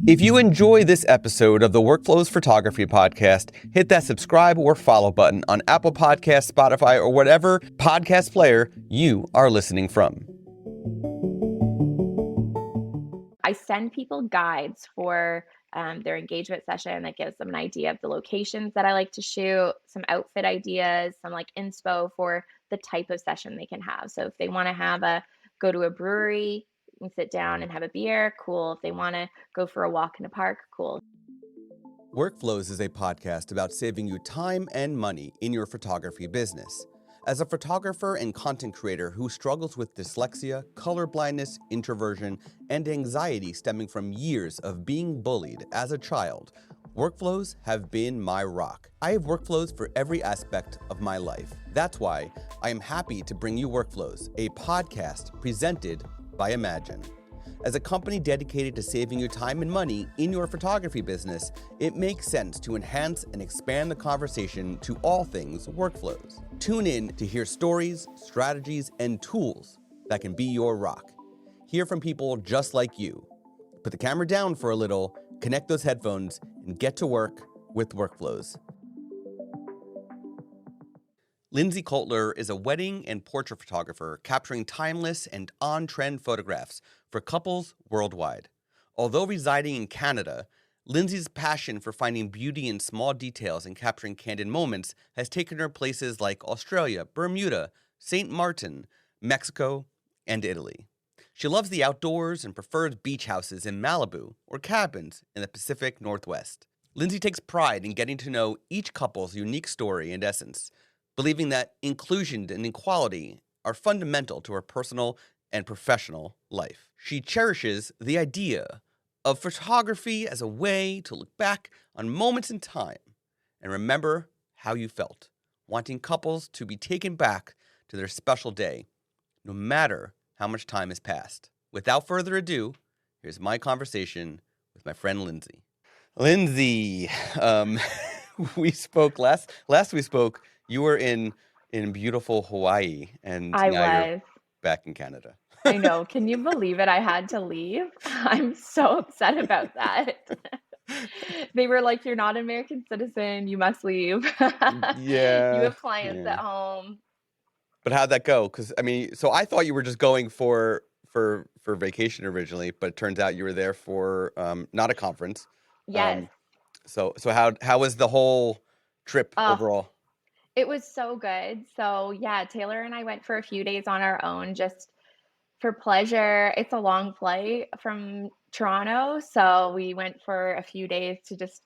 If you enjoy this episode of the Workflows Photography Podcast, hit that subscribe or follow button on Apple Podcasts, Spotify, or whatever podcast player you are listening from. I send people guides for their engagement session that gives them an idea of the locations that I like to shoot, some outfit ideas, some like inspo for the type of session they can have. So if they want to go to a brewery and sit down and have a beer, cool. If they want to go for a walk in a park, cool. Workflows is a podcast about saving you time and money in your photography business. As a photographer and content creator who struggles with dyslexia, color blindness, introversion, and anxiety stemming from years of being bullied as a child, workflows have been my rock. I have workflows for every aspect of my life. That's why I am happy to bring you Workflows, a podcast presented by Imagen. As a company dedicated to saving you time and money in your photography business, it makes sense to enhance and expand the conversation to all things workflows. Tune in to hear stories, strategies, and tools that can be your rock. Hear from people just like you. Put the camera down for a little, connect those headphones, and get to work with Workflows. Lindsay Coulter is a wedding and portrait photographer capturing timeless and on-trend photographs for couples worldwide. Although residing in Canada, Lindsay's passion for finding beauty in small details and capturing candid moments has taken her places like Australia, Bermuda, St. Martin, Mexico, and Italy. She loves the outdoors and prefers beach houses in Malibu or cabins in the Pacific Northwest. Lindsay takes pride in getting to know each couple's unique story and essence, believing that inclusion and equality are fundamental to her personal and professional life. She cherishes the idea of photography as a way to look back on moments in time and remember how you felt, wanting couples to be taken back to their special day, no matter how much time has passed. Without further ado, here's my conversation with my friend Lindsay. Lindsay, we spoke last we spoke. You were in beautiful Hawaii, and I now you're was. back in Canada. I know. Can you believe it? I had to leave. I'm so upset about that. They were like, "You're not an American citizen. You must leave. You Yeah, have clients yeah. at home." But how'd that go? Because I mean, so I thought you were just going for vacation originally, but it turns out you were there for not a conference. Yes. Um, so how was the whole trip Oh, overall? it was so good. So, yeah, Taylor and I went for a few days on our own just for pleasure. It's a long flight from Toronto, so we went for a few days to just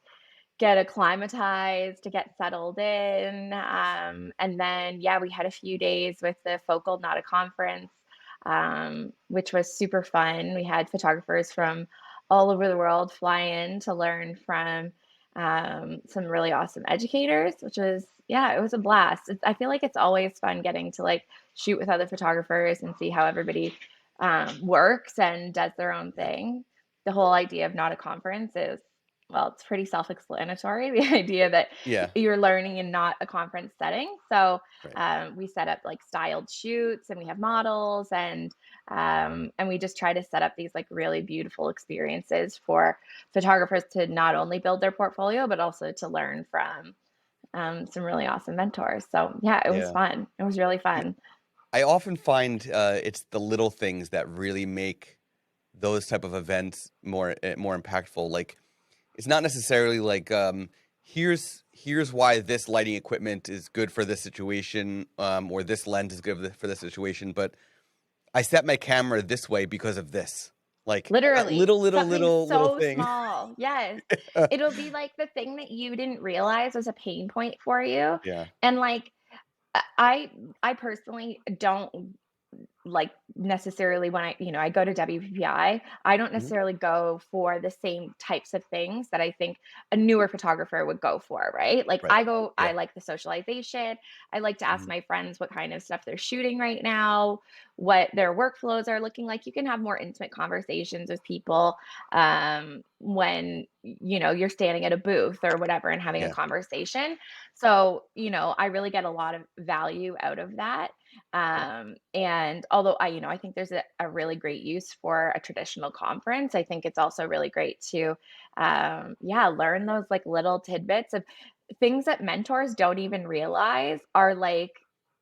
get acclimatized, to get settled in. And then, yeah, we had a few days with the Focal Not a Conference, which was super fun. We had photographers from all over the world fly in to learn from some really awesome educators, which was, yeah, it was a blast. I feel like it's always fun getting to like shoot with other photographers and see how everybody works and does their own Yeah, thing. The whole idea of Not a Conference is, well, it's pretty self-explanatory, the idea that yeah, you're learning in not a conference setting. So right. we set up like styled shoots and we have models and we just try to set up these like really beautiful experiences for photographers to not only build their portfolio, but also to learn from some really awesome mentors. So yeah, it was Yeah. fun. It was really Yeah. fun. I often find it's the little things that really make those type of events more impactful. Like it's not necessarily like here's why this lighting equipment is good for this situation, or this lens is good for this situation, but I set my camera this way because of this. Like Literally, something little so thing. small. Yes. It'll be like the thing that you didn't realize was a pain point for you. Yeah. And like I personally don't like necessarily when I go to WPI, I don't Mhm. necessarily go for the same types of things that I think a newer photographer would go for, right? Like Right. I Yeah. like the socialization. I like to ask Mhm. my friends what kind of stuff they're shooting right now, what their workflows are looking like. You can have more intimate conversations with people when you're standing at a booth or whatever and having a Yeah. conversation. So, I really get a lot of value out of that. And although I think there's a really great use for a traditional conference, I think it's also really great to, yeah, learn those like little tidbits of things that mentors don't even realize are like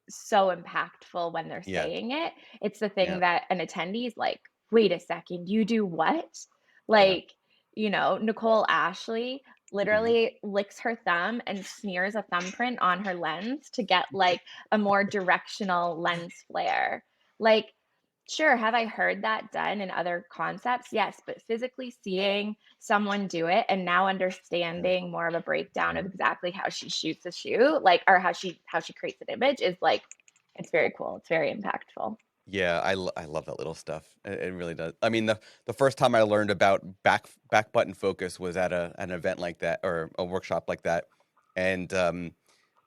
so impactful when they're Yeah. saying it. It's the thing Yeah. that an attendee's like, wait a second, you do what? Yeah. Like, Nicole Ashley Mhm. literally licks her thumb and smears a thumbprint on her lens to get like a more directional lens flare. Like, sure, have I heard that done in other concepts? Yes, but physically seeing someone do it and now Yeah. understanding more of a breakdown of exactly how she shoots a shoot, like, or how she creates an image is like, it's very cool. It's very impactful. Yeah, I love that little stuff. It really does. I mean, the first time I learned about back button focus was at an event like that, or a workshop like that, and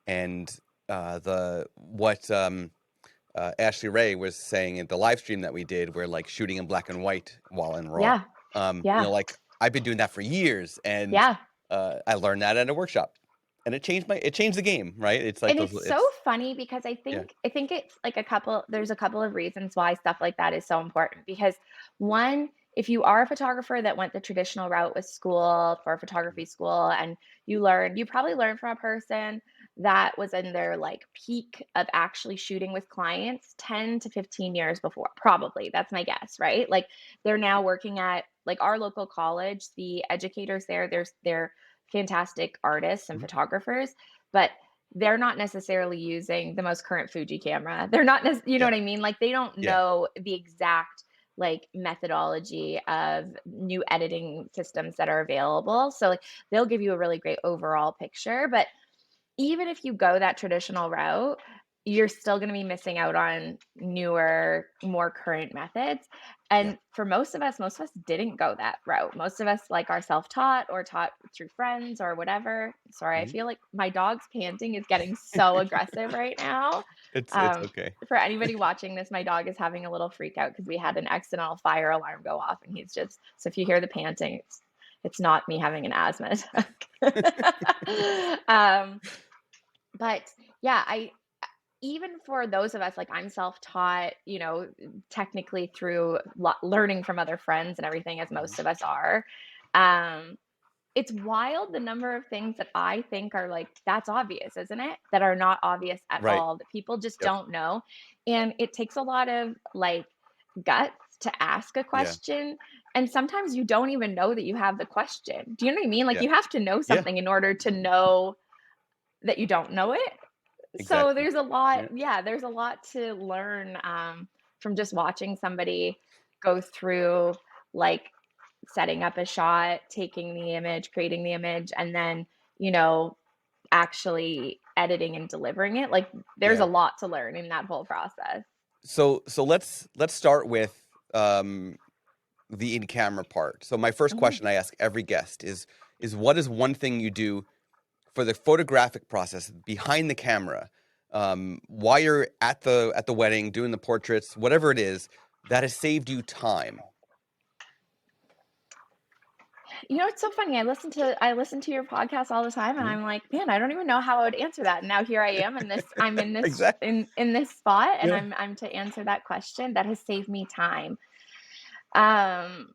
and the what Ashley Ray was saying in the live stream that we did, we're like shooting in black and white while in RAW. Yeah. Yeah. Like I've been doing that for years, and Yeah. I learned that at a workshop, and it changed the game, right? It's like And those, it's so it's funny because I yeah, think I think it's like there's a couple of reasons why stuff like that is so important because one, if you are a photographer that went the traditional route with school for photography school and you probably learned from a person that was in their like peak of actually shooting with clients 10 to 15 years before. Probably. That's my guess, right? Like they're now working at like our local college, the educators there, they're fantastic artists and mhm, photographers, but they're not necessarily using the most current Fuji camera. They're not you know yeah, what I mean? Like they don't yeah, know the exact like methodology of new editing systems that are available. So like they'll give you a really great overall picture, but even if you go that traditional route, you're still going to be missing out on newer, more current methods. yeah. And for most of us didn't go that route. Most of us like are self-taught or taught through friends or whatever. Sorry, I Mhm. feel like my dog's panting is getting so aggressive right now. It's okay. For anybody watching this, my dog is having a little freak out because we had an accidental fire alarm go off, and he's just so if you hear the panting, it's not me having an asthma attack. um, but yeah, I even for those of us like I'm self-taught, technically through learning from other friends and everything, as Mhm. most of us are. Um, it's wild the number of things that I think are like that's obvious, isn't it? That are not obvious at Right. all that people just Yep. don't know, and it takes a lot of like guts to ask a Yeah. question. And sometimes you don't even know that you have the question. Do you know what I mean? Like Yeah. you have to know Yeah. something in order to know that you don't know it. So Exactly. there's a lot, Yeah. yeah, there's a lot to learn from just watching somebody go through like setting up a shot, taking the image, creating the image, and then, you know, actually editing and delivering it. Like there's a Yeah. lot to learn in that whole process. So let's start with um the in-camera part. So my first Mhm. question I ask every guest is what is one thing you do for the photographic process behind the camera, while you're at the wedding doing the portraits, whatever it is, that has saved you time? It's so funny. I listen to your podcast all the time and Mhm. I'm like, man, I don't even know how I would answer that. And now here I am in this I'm in this Exactly. in this spot and Yeah. I'm to answer that question that has saved me time. Um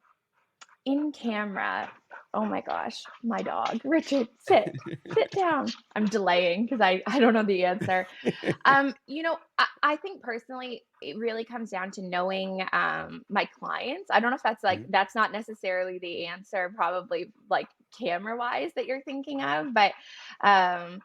in camera. Oh my gosh, my dog. Richard, sit. Sit down. I'm delaying because I don't know the answer. I think personally, it really comes down to knowing my clients. I don't know if Mhm. that's not necessarily the answer, probably like camera wise that you're thinking of, but um,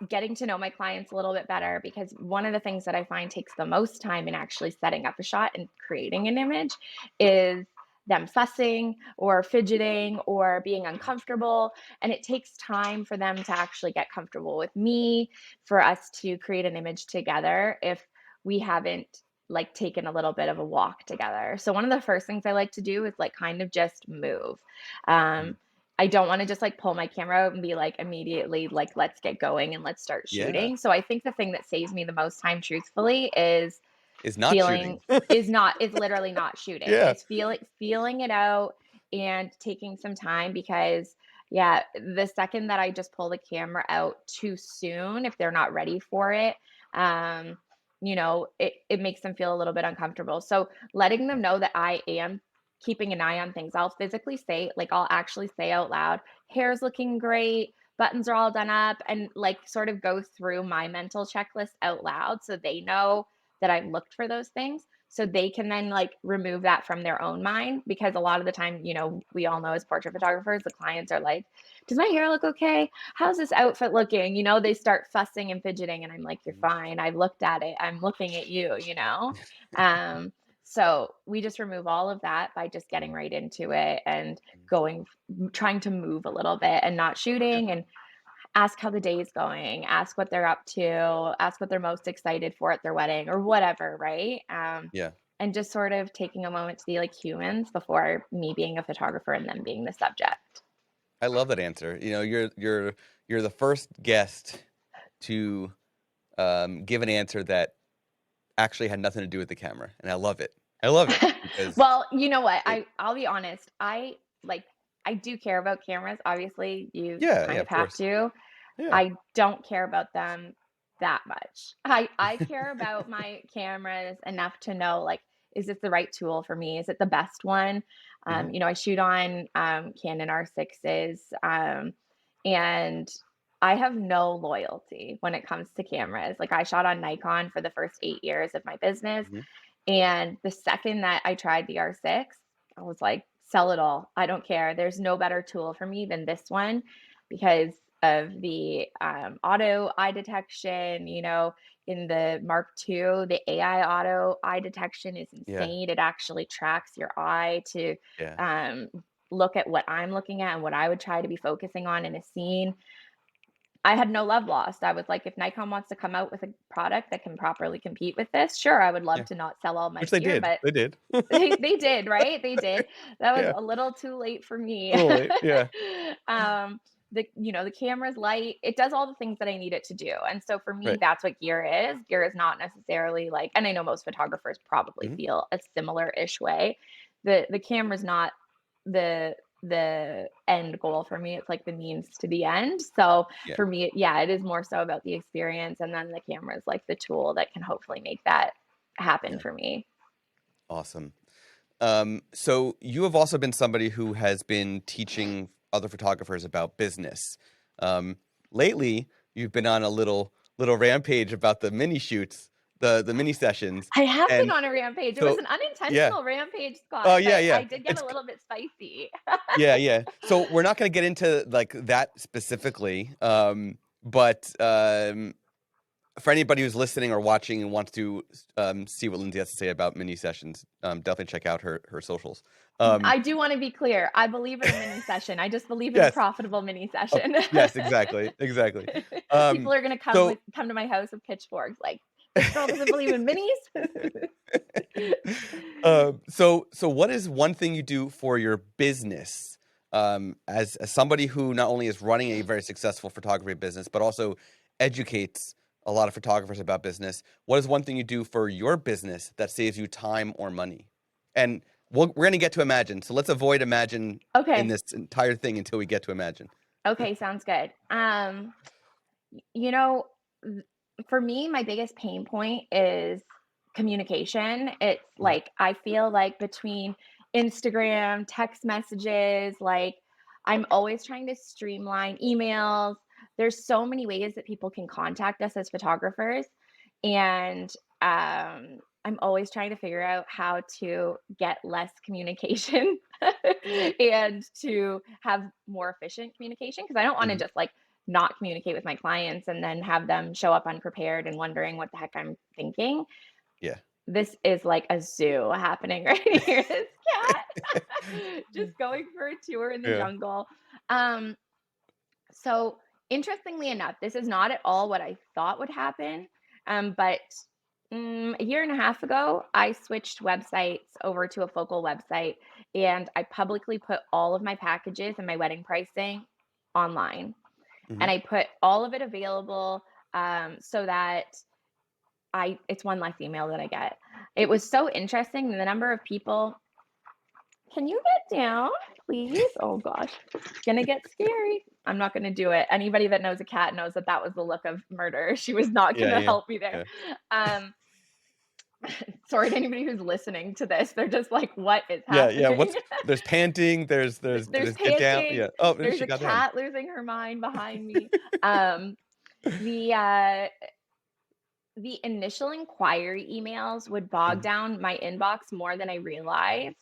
getting to know my clients a little bit better because one of the things that I find takes the most time in actually setting up a shot and creating an image is them fussing or fidgeting or being uncomfortable. And it takes time for them to actually get comfortable with me, for us to create an image together if we haven't like taken a little bit of a walk together. So one of the first things I like to do is like kind of just move. Mhm. Um, I don't wanna just, like, pull my camera out and be, like, immediately, like, "Let's get going and let's start Yeah. shooting." So I think the thing that saves me the most time truthfully is Is not shooting. feeling is literally not shooting. Yeah. Is feeling it out and taking some time because, yeah, the second that I just pull the camera out too soon, if they're not ready for it, um, it makes them feel a little bit uncomfortable. So letting them know that I am keeping an eye on things. I'll physically say, like, I'll actually say out loud, hair's looking great, buttons are all done up, and like sort of go through my mental checklist out loud so they know that I've looked for those things. So they can then like remove that from their own mind because a lot of the time, we all know as portrait photographers, the clients are like, does my hair look okay? How's this outfit looking? They start fussing and fidgeting, and I'm like, you're Mhm. fine. I've looked at it. I'm looking at you. Um, so we just remove all of that by just getting right into it and going, trying to move a little bit and not Yeah. shooting and ask how the day's going, ask what they're up to, ask what they're most excited for at their wedding or whatever, right? Yeah. And just sort of taking a moment to be like humans before me being a photographer and them being the subject. I love that answer. You're the first guest to give an answer that actually had nothing to do with the camera, and I love it. I love it because Well, you know what? it I'll be honest. Like I do care about cameras. Obviously, you yeah, yeah, kind of of have course. to. Yeah. I don't care about them that much. I care about my cameras enough to know, like, is this the right tool for me? Is it the best one? Mhm. I shoot on Canon R6s, and I have no loyalty when it comes to cameras. Like I shot on Nikon for the first 8 years of my business, Mhm. and the second that I tried the R6, I was like, sell it all. I don't care. There's no better tool for me than this one because of the auto eye detection. In the Mark II, the AI auto eye detection is Yeah, insane. It actually tracks your eye to yeah, um, look at what I'm looking at and what I would try to be focusing on in a scene. I had no love lost. I was like, if Nikon wants to come out with a product that can properly compete with this, sure, I would love yeah. to not sell all my Which they gear, did. but They did. they did, right? They did. That was Yeah. a little too late for me. A little late. Yeah. The camera's light. It does all the things that I need it to do. And so for me, Right. that's what gear is. Gear is not necessarily like, and I know most photographers probably Mhm. feel a similar-ish way. The camera's not the end goal for me. It's like the means to the end. So Yeah, for me, yeah, it is more so about the experience, and then the camera is like the tool that can hopefully make that happen yeah. for me. Awesome. So you have also been somebody who has been teaching other photographers about business. Um, Lately, you've been on a little rampage about the mini shoots, the mini sessions, I have been and on a rampage. It was so an yeah. unintentional rampage, Oh Scott, yeah, but yeah. I did get It's a little bit spicy. yeah, yeah. So we're not going to get into like that specifically, but for anybody who's listening or watching and wants to see what Lindsay has to say about mini sessions, definitely check out her socials. Um, I do want to be clear. I believe in a mini session. I just believe in a yes, profitable mini session. yes, exactly, exactly. Um, People are gonna so, come to my house with pitchforks, like this girl doesn't believe in minis. so what is one thing you do for your business? As somebody who not only is running a very successful photography business, but also educates a lot of photographers about business. What is one thing you do for your business that saves you time or money? And we're going to get to Imagine, so let's avoid Imagine in Okay. this entire thing until we get to Imagine. Okay, sounds good. You know, for me, my biggest pain point is communication. It's Mhm. like I feel like between Instagram, text messages, like I'm always trying to streamline emails. There's so many ways that people can contact us as photographers. And I'm always trying to figure out how to get less communication and to have more efficient communication because I don't want to Mhm. just like not communicate with my clients and then have them show up unprepared and wondering what the heck I'm thinking. Yeah. This is like a zoo happening right here. This cat just going for a tour in the Yeah. jungle. Um, so interestingly enough, this is not at all what I thought would happen. But a year and a half ago, I switched websites over to a focal website and I publicly put all of my packages and my wedding pricing online, Mhm. and I put all of it available so that it's one less email that I get. It was so interesting the number of people. Can you get down, please? Oh gosh, it's gonna get scary. I'm not gonna do it. Anybody that knows a cat knows that that was the look of murder. She was not Yeah, gonna yeah, help me there. yeah. Um, Sorry to anybody who's listening to this. They're just like, "What is Yeah, yeah, happening?" there's panting, There's there's get down, panting, yeah. Oh, there there's she a got down. cat losing her mind behind me. Um, the, uh the initial inquiry emails would bog Mhm, down my inbox more than I realized,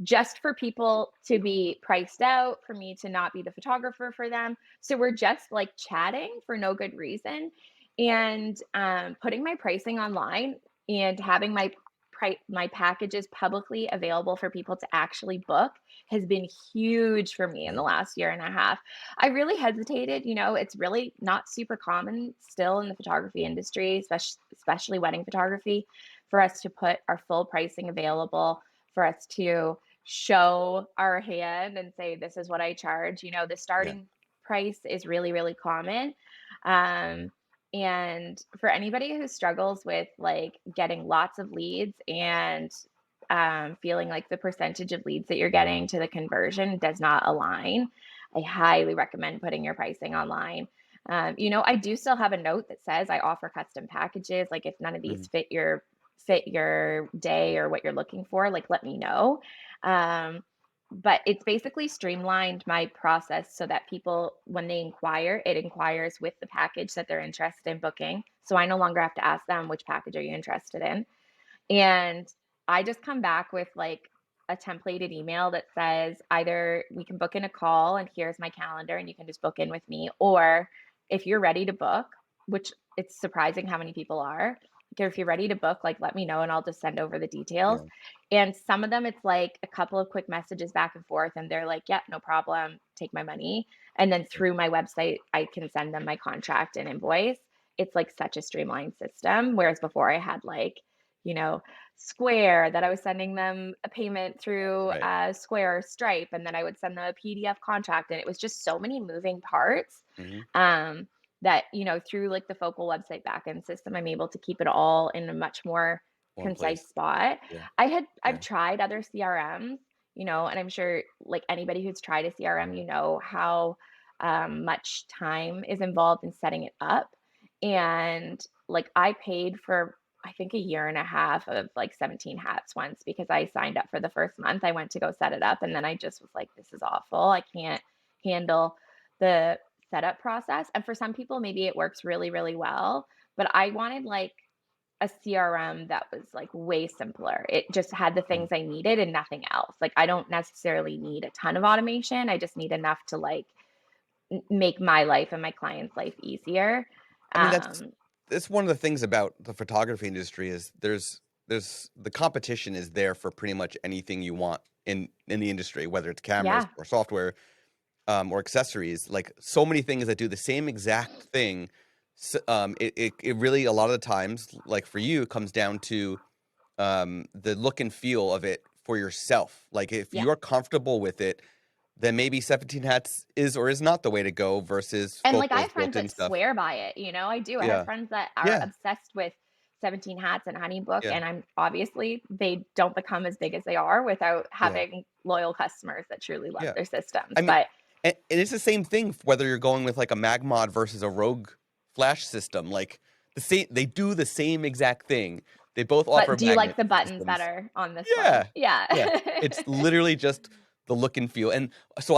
just for people to be priced out, for me to not be the photographer for them. So we're just like chatting for no good reason. And putting my pricing online and having my packages publicly available for people to actually book has been huge for me in the right, last year and a half. I really hesitated, it's really not super common still in the photography industry, especially wedding photography, for us to put our full pricing available, for us to show our hand and say, this is what I charge. The yeah, starting price is really, really common. Um, and for anybody who struggles with like getting lots of leads and feeling like the percentage of leads that you're getting to the conversion does not align, I highly recommend putting your pricing online. I do still have a note that says I offer custom packages. Like if none of these mhm, fit your day or what you're looking for, like let me know. Um, but it's basically streamlined my process so that people, when they inquire, it inquires with the package that they're interested in booking. So I no longer have to ask them, which package are you interested in? And I just come back with like a templated email that says either we can book in a call and here's my calendar and you can just book in with me, or if you're ready to book, which it's surprising how many people are. Like, if you're ready to book, like let me know and I'll just send over the details. yeah, And some of them it's like a couple of quick messages back and forth and they're like, "Yep, no problem, take my money." And then yeah, through my website, I can send them my contract and invoice. It's like such a streamlined system. Whereas before I had like, you know, Square, that I was sending them a payment through right, Square or Stripe, and then I would send them a PDF contract, and it was just so many moving parts, mhm, um, that, through, like, the Focal website backend system, I'm able to keep it all in a much more one place, concise spot. yeah, I've yeah, tried other CRMs, and I'm sure, like, anybody who's tried a CRM, how, much time is involved in setting it up, and, like, I paid for I think a year and a half of like 17 hats once because I signed up for the first month. I went to go set it up and then I just was like, this is awful. I can't handle the setup process. And for some people, maybe it works really, really well. But I wanted like a CRM that was like way simpler. It just had the mhm. things I needed and nothing else. Like I don't necessarily need a ton of automation. I just need enough to like make my life and my client's life easier. I mean, Um, that's one of the things about the photography industry is there's the competition is there for pretty much anything you want in the industry, whether it's cameras yeah. or software, or accessories, like so many things that do the same exact thing. It really a lot of the times, like for you, it comes down to the look and feel of it for yourself. Like if Yeah. you're comfortable with it, then maybe 17 hats is or is not the way to go versus And, like, I Focal's have friends built-in that stuff. swear by it, I do. I have Yeah, friends that are yeah, obsessed with 17 Hats and HoneyBook, yeah, and I'm obviously, they don't become as big as they are without yeah, having loyal customers that truly love yeah. their systems, I mean, but and it's the same thing whether you're going with like a Magmod versus a Rogue flash system. Like they do the same exact thing. They both offer do you like magnet the buttons systems. better on this one? Yeah, Yeah. yeah. It's literally just the look and feel. And so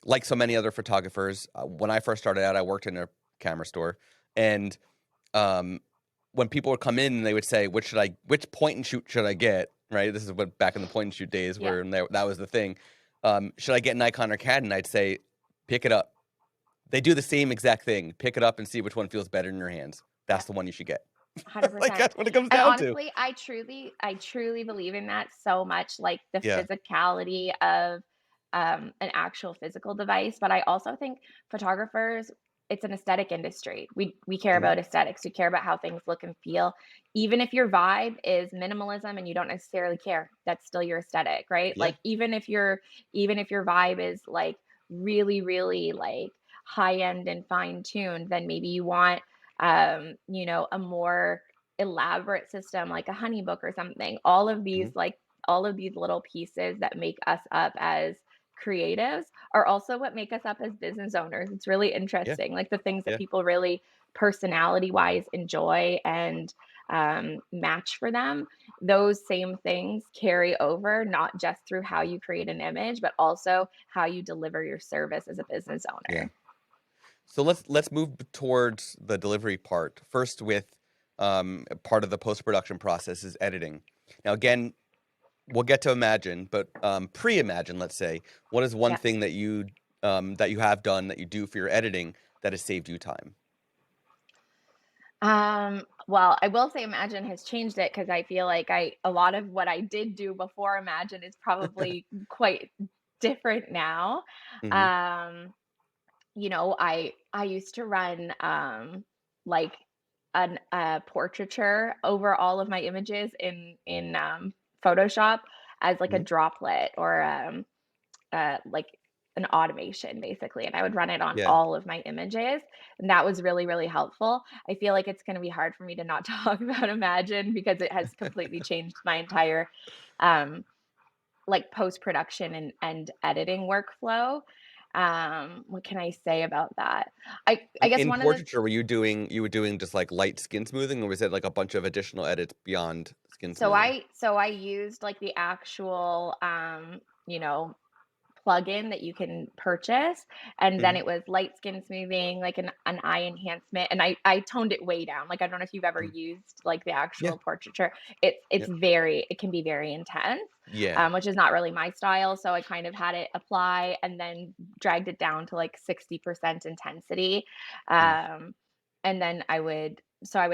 like so many other photographers, when I first started out, I worked in a camera store, and um, when people would come in, and they would say, which point and shoot should I get?" Right? This is what back in the point and shoot days Yeah. where that was the thing. Should I get Nikon or Canon? I'd say, pick it up. They do the same exact thing. Pick it up and see which one feels better in your hands. Yeah. That's the one you should get. Like 100%. that's what it comes And down to. honestly, I truly believe in that so much, like the Yeah. physicality of an actual physical device. But I also think photographers, it's an aesthetic industry. We care Mhm. about aesthetics. We care about how things look and feel. Even if your vibe is minimalism and you don't necessarily care, that's still your aesthetic, right? Yeah. Like even if your vibe is like really, really like high end and fine tuned, then maybe you want a more elaborate system like a honeybook or something. Mhm. All of these little pieces that make us up as creatives are also what make us up as business owners. It's really Yeah. interesting. Like the things that Yeah. people really personality wise enjoy and match for them, those same things carry over not just through how you create an image, but also how you deliver your service as a business Yeah. owner. So let's move towards the delivery part first. With part of the post production process is editing. Now, again, we'll get to Imagine, but pre-Imagine, let's say, what is one Yeah. thing that you have done that you do for your editing that has saved you time? Well, I will say Imagine has changed it because I feel like a lot of what I did do before Imagine is probably quite different now. Hmm. Um, I used to run like portraiture over all of my images in Photoshop as like a Hmm. droplet or like an automation basically, and I would run it on Yeah. all of my images, and that was really, really helpful. I feel like it's gonna be hard for me to not talk about Imagine because it has completely changed my entire, um, like, post-production and editing workflow. What can I say about that? I guess In one of the portraiture, you were doing just like light skin smoothing, or was it like a bunch of additional edits beyond skin so smoothing? I used, like, the actual, you know, plugin that you can purchase, and then Hmm. it was light skin smoothing, like an eye enhancement, and I toned it way down. Like, I don't know if you've ever used, like, the Yeah. actual portraiture. It's Yeah. very it can be very intense, Yeah. which is not really my style, so I kind of had it apply and then dragged it down to, like, 60% intensity, Mm. and then I would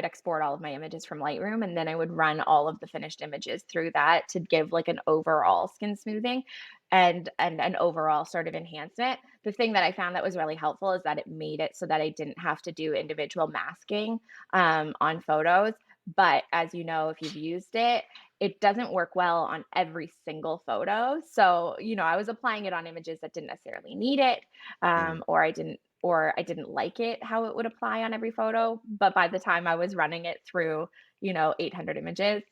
export all of my images from Lightroom, and then I would run all of the finished images through that to give, like, an overall skin smoothing and an overall sort of enhancement. The thing that I found that was really helpful is that it made it so that I didn't have to do individual masking on photos. But as you know, if you've used it, it doesn't work well on every single photo. So, I was applying it on images that didn't necessarily need it, Mm. or I didn't like it how it would apply on every photo. But by the time I was running it through, 800 images,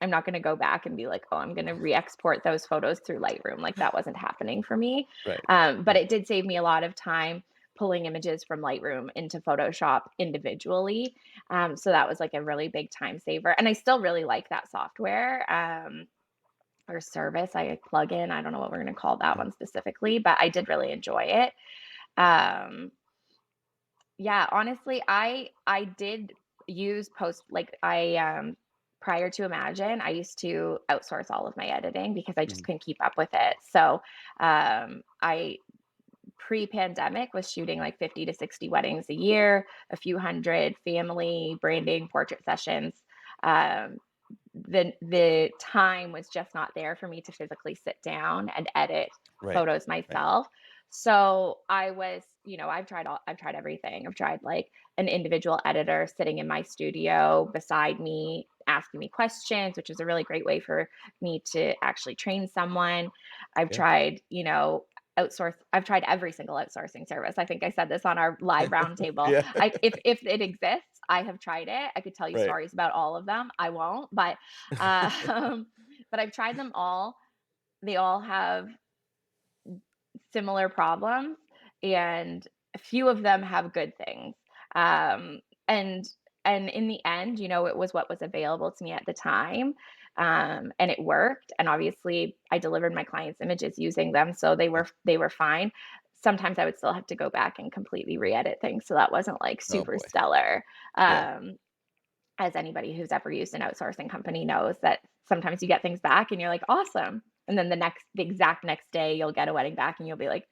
I'm not gonna go back and be like, "Oh, I'm gonna re-export those photos through Lightroom." Like, that wasn't happening for me. Right. But Right. it did save me a lot of time pulling images from Lightroom into Photoshop individually. So that was, like, a really big time saver, and I still really like that software, or service, plug in, I don't know what we're gonna call that Mm. one specifically, but I did really enjoy it. Um, yeah, honestly, I did use post like prior to Imagine, I used to outsource all of my editing because I just Mhm. couldn't keep up with it. So, I pre-pandemic was shooting like 50 to 60 weddings a year, a few hundred family branding portrait sessions. Um, the time was just not there for me to physically sit down and edit Right. photos Right. myself. So I've tried everything. I've tried like an individual editor sitting in my studio beside me asking me questions, which is a really great way for me to actually train someone. I've Yeah. tried, I've tried every single outsourcing service. I think I said this on our live roundtable. Yeah. If it exists, I have tried it. I could tell you Right. stories about all of them. I won't, but um, but I've tried them all. They all have similar problems, and a few of them have good things. Um, and and in the end, it was what was available to me at the time, and it worked. And obviously, I delivered my clients' images using them, so Yeah. they were fine. Sometimes I would still have to go back and completely re-edit things, so that wasn't like Oh super boy. stellar. Yeah. Um, as anybody who's ever used an outsourcing company knows that sometimes you get things back and you're like, awesome. And then the exact next day, you'll get a wedding back and you'll be like,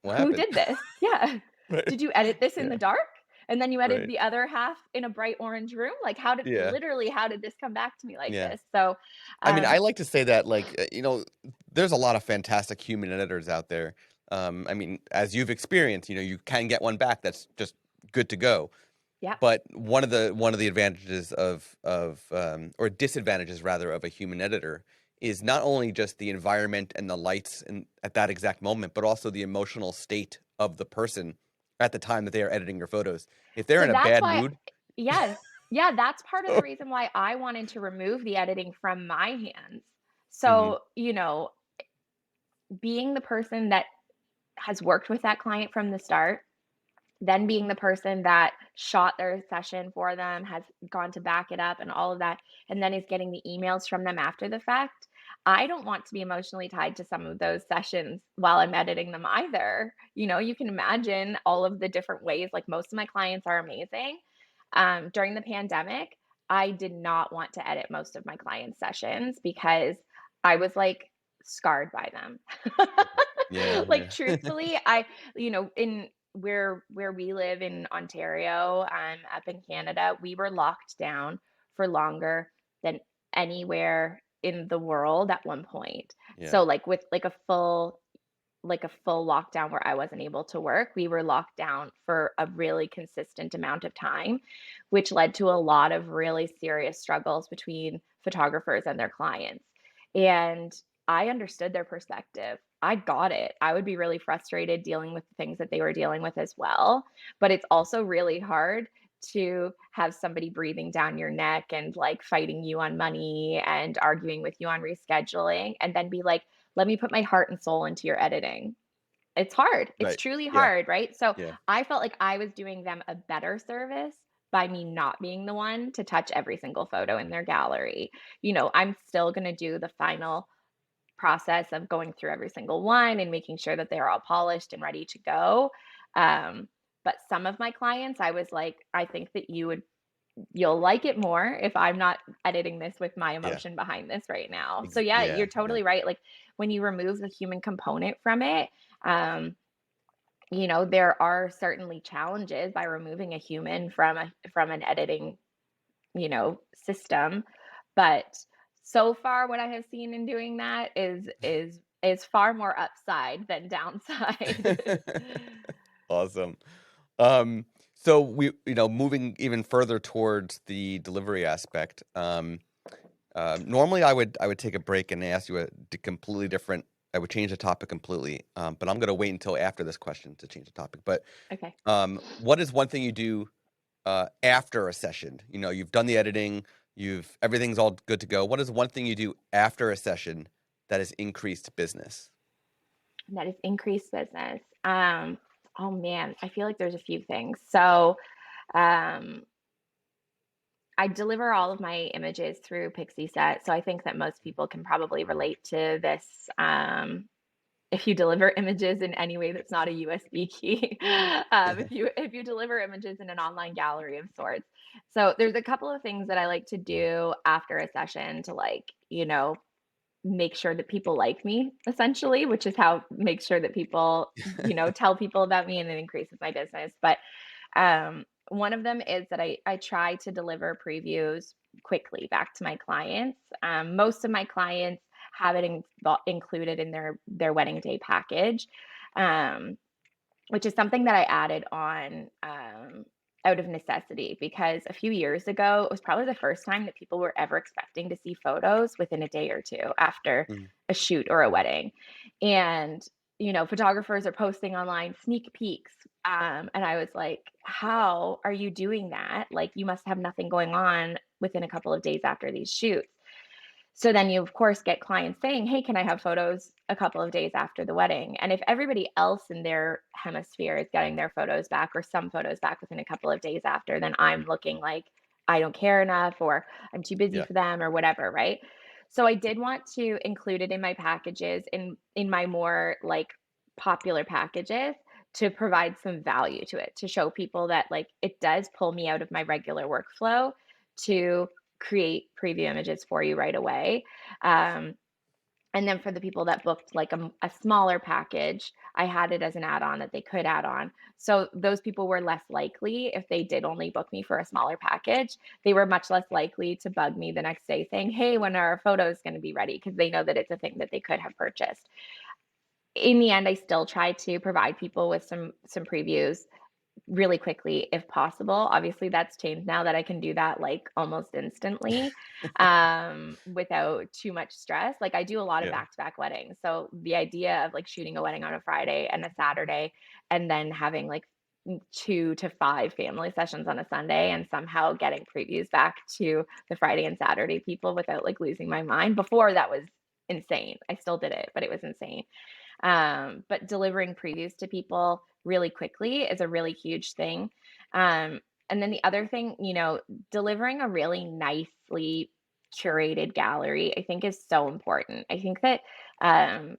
What who happened? did this? Yeah. Right. Did you edit this in the Yeah. dark? And then you edited Right. the other half in a bright orange room? Like, Yeah. how did this come back to me like Yeah. this? So, I mean, I um, like to say that, like, there's a lot of fantastic human editors out there. I mean, as you've experienced, you can get one back that's just good to go. yeah. But one of the advantages or disadvantages rather of a human editor is not only just the environment and the lights and at that exact moment, but also the emotional state of the person at the time that they are editing your photos. If they're So in a that's bad why, mood, yes. Yeah, that's part of the oh, reason why I wanted to remove the editing from my hands. mhm, So, being the person that has worked with that client from the start, then being the person that shot their session for them, has gone to back it up and all of that, and then is getting the emails from them after the fact. I don't want to be emotionally tied to some of those sessions while I'm editing them either. You know, you can imagine all of the different ways, like most of my clients are amazing. During the pandemic, I did not want to edit most of my clients' sessions because I was like scarred by them. Yeah, Like yeah. truthfully, I in where we live in Ontario, up in Canada, we were locked down for longer than anywhere in the world at one point. Yeah. So like with like a full lockdown where I wasn't able to work, we were locked down for a really consistent amount of time, which led to a lot of really serious struggles between photographers and their clients. And I understood their perspective. I got it. I would be really frustrated dealing with the things that they were dealing with as well. But it's also really hard to have somebody breathing down your neck and like fighting you on money and arguing with you on rescheduling, and then be like, let me put my heart and soul into your editing. It's hard. It's Right. truly Yeah, hard, right? So yeah, I felt like I was doing them a better service by me not being the one to touch every single photo in their gallery. You know, I'm still going to do the final process of going through every single one and making sure that they're all polished and ready to go. Um, but some of my clients, I was like, I think that you'll like it more if I'm not editing this with my yeah. emotion behind this right now. So yeah, Yeah, you're yeah. totally right. Like when you remove the human component from it, um, you know, there are certainly challenges by removing a human from an editing, system. But so far what I have seen in doing that is far more upside than downside. Awesome. Um, so moving even further towards the delivery aspect, normally I would take a break and ask you completely different. I would change the topic completely, but I'm gonna wait until after this question to change the topic. But Okay. what is one thing you do after a session? You know, you've done the editing, you've everything's all good to go. What is one thing you do after a session that has increased business? That is increased business. Oh man, I feel like there's a few things. So, um, I deliver all of my images through Pixie Set, so I think that most people can probably relate to this. If you deliver images in any way that's not a USB key, if you deliver images in an online gallery of sorts. So there's a couple of things that I like to do after a session to like, make sure that people like me essentially, which is how make sure that people, tell people about me and it increases my business. But one of them is that I try to deliver previews quickly back to my clients. Most of my clients have it included in their wedding day package, um, which is something that I added on out of necessity because a few years ago, it was probably the first time that people were ever expecting to see photos within a day or two after Mm. a shoot or a wedding. And, photographers are posting online sneak peeks. And I was like, how are you doing that? Like, you must have nothing going on within a couple of days after these shoots. So then you, of course, get clients saying, "Hey, can I have photos a couple of days after the wedding?" And if everybody else in their hemisphere is getting their photos back or some photos back within a couple of days after, then I'm looking like I don't care enough or I'm too busy Yeah, for them or whatever, right? So I did want to include it in my packages in my more like popular packages to provide some value to it, to show people that like it does pull me out of my regular workflow to create preview images for you right away. Um, and then for the people that booked like a smaller package, I had it as an add on that they could add on. So those people were less likely, if they did only book me for a smaller package, they were much less likely to bug me the next day saying, "Hey, when are our photos going to be ready?" Because they know that it's a thing that they could have purchased. In the end, I still try to provide people with some previews really quickly if possible. Obviously, that's changed now that I can do that like almost instantly, without too much stress. Like I do a lot of yeah, back-to-back weddings. So the idea of like shooting a wedding on a Friday and a Saturday and then having like 2 to 5 family sessions on a Sunday and somehow getting previews back to the Friday and Saturday people without like losing my mind. Before that was insane. I still did it, but it was insane. But delivering previews to people really quickly is a really huge thing. Um, and then the other thing, delivering a really nicely curated gallery, I think is so important. I think that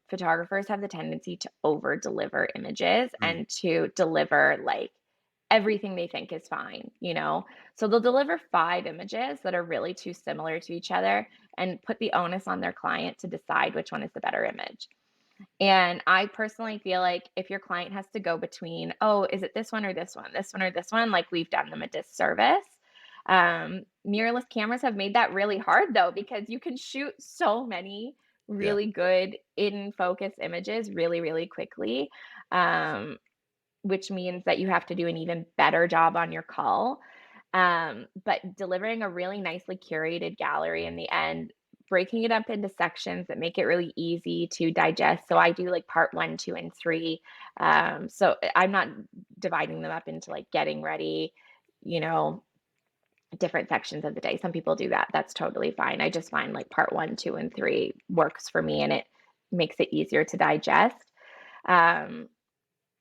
photographers have the tendency to over deliver images Mm, and to deliver like everything they think is fine. So they'll deliver 5 images that are really too similar to each other and put the onus on their client to decide which one is the better image. And I personally feel like if your client has to go between, oh, is it this one or this one, this one or this one, like we've done them a disservice. Mirrorless cameras have made that really hard though, because you can shoot so many yeah. really good in focus images really, really quickly, um, which means that you have to do an even better job on your call. But delivering a really nicely curated gallery in the end, breaking it up into sections that make it really easy to digest. So I do like part one, two, and three. So I'm not dividing them up into like getting ready, you know, different sections of the day. Some people do that. That's totally fine. I just find like part one, two, and three works for me and it makes it easier to digest. Um,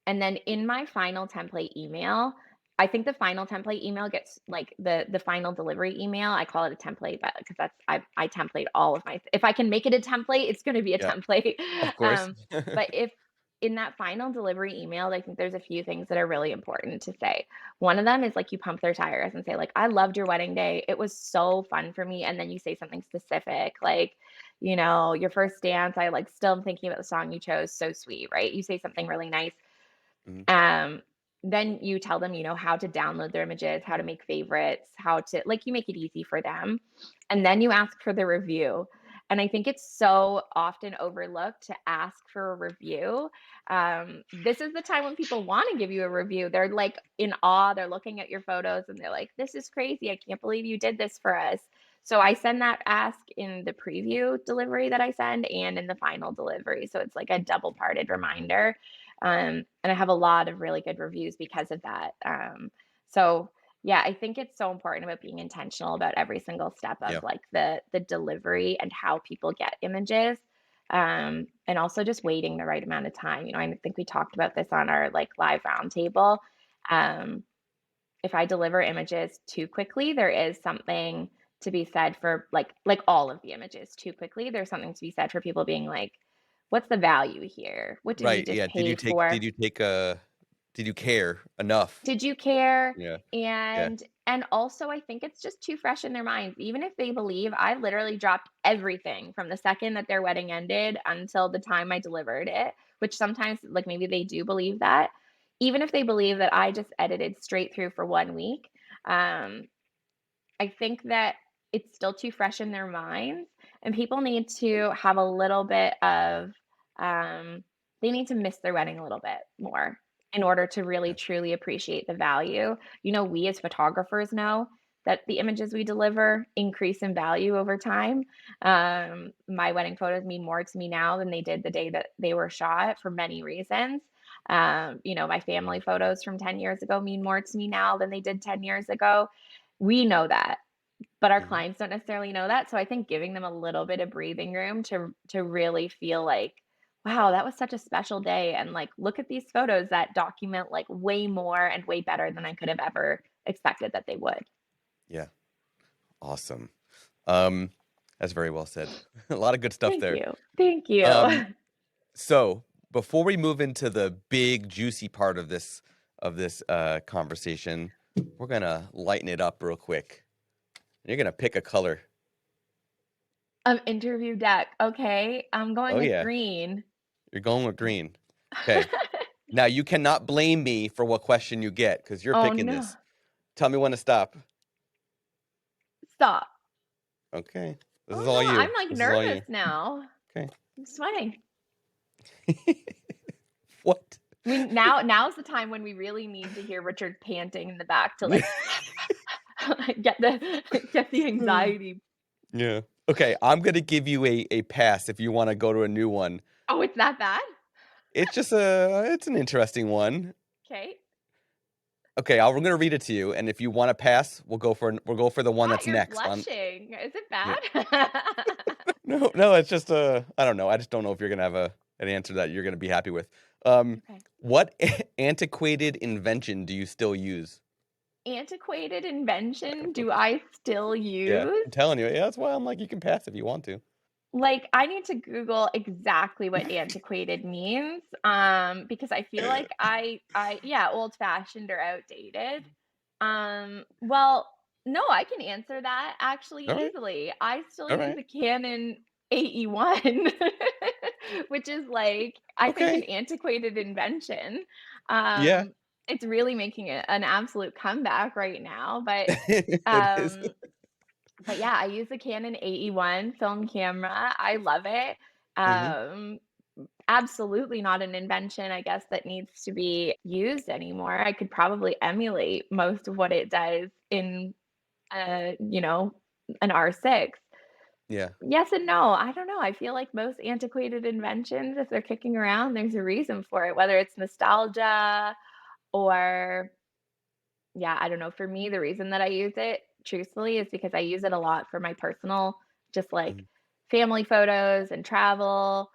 and then in my final template email, I think the final template email gets like the final delivery email. I call it a template, but because I template all of my. If I can make it a template, it's going to be a Yeah. template. Of course. Um, but if in that final delivery email, I think there's a few things that are really important to say. One of them is like you pump their tires and say like, "I loved your wedding day. It was so fun for me." And then you say something specific like, your first dance. I like still am thinking about the song you chose. So sweet, right? You say something really nice. Mhm. um, then you tell them, how to download their images, how to make favorites, how to like you make it easy for them. And then you ask for the review. And I think it's so often overlooked to ask for a review. This is the time when people want to give you a review. They're like in awe. They're looking at your photos and they're like, this is crazy. I can't believe you did this for us. So I send that ask in the preview delivery that I send and in the final delivery. So it's like a double parted reminder. And I have a lot of really good reviews because of that. So yeah, I think it's so important about being intentional about every single step of Yeah. like the delivery and how people get images. And also just waiting the right amount of time. I think we talked about this on our like live roundtable. Um, if I deliver images too quickly, there is something to be said for like all of the images too quickly. There's something to be said for people being like, what's the value here? What did you Right. just Yeah. pay for? Did you care enough? Did you care? Yeah. Yeah. And also I think it's just too fresh in their minds. Even if they believe I literally dropped everything from the second that their wedding ended until the time I delivered it, which sometimes like maybe they do believe that. Even if they believe that I just edited straight through for 1 week, um, I think that it's still too fresh in their minds, and people need to have a little bit of, um, they need to miss their wedding a little bit more in order to really Yeah. truly appreciate the value. We as photographers know that the images we deliver increase in value over time. My wedding photos mean more to me now than they did the day that they were shot for many reasons. My family photos from 10 years ago mean more to me now than they did 10 years ago. We know that, but our Mhm. clients don't necessarily know that. So I think giving them a little bit of breathing room to really feel like, wow, that was such a special day. And like, look at these photos that document like way more and way better than I could have ever expected that they would. Yeah. Awesome. Um, that's very well said. A lot of good stuff Thank there. you. Thank you. Um, so before we move into the big juicy part of this conversation, we're gonna lighten it up real quick. You're gonna pick a color. Interview deck. Okay. I'm going Oh with yeah, green. you're going with green. Okay. Now you cannot blame me for what question you get because you're Oh picking no. this. Tell me when to stop. Stop. Okay. This is Oh all no. I'm you. like This is all nervous you. now. Okay. I'm sweating. What? Now's the time when we really need to hear Richard panting in the back to like get the anxiety. Yeah. Okay, I'm gonna give you a pass if you wanna go to a new one. Oh, it's that bad? It's an interesting one. Okay. Okay, we're gonna read it to you, and if you wanna pass, we'll go for the one Pat, that's you're next on blushing. Is it yeah. bad? No, no, it's just, I don't know. I just don't know if you're gonna have an answer that you're gonna be happy with. Okay. What antiquated invention do you still use? Antiquated invention do I still Yeah, use? I'm telling you. Yeah, that's why I'm like, you can pass if you want to. Like, I need to Google exactly what antiquated means, because I feel like yeah, old-fashioned or outdated. Well, no, I can answer that actually All right, easily. I still all use right. a Canon AE1, which is, like, I think an Okay. antiquated invention. Yeah. Um, it's really making an absolute comeback right now, It is. um but yeah, I use the Canon AE1 film camera. I love it. Mhm. Um, Absolutely not an invention, I guess, that needs to be used anymore. I could probably emulate most of what it does in, you know, an R6. Yeah. Yes and no. I don't know. I feel like most antiquated inventions, if they're kicking around, there's a reason for it, whether it's nostalgia or yeah, I don't know. For me, the reason that I use it, truthfully, is because I use it a lot for my personal, just like Mhm. family photos and travel,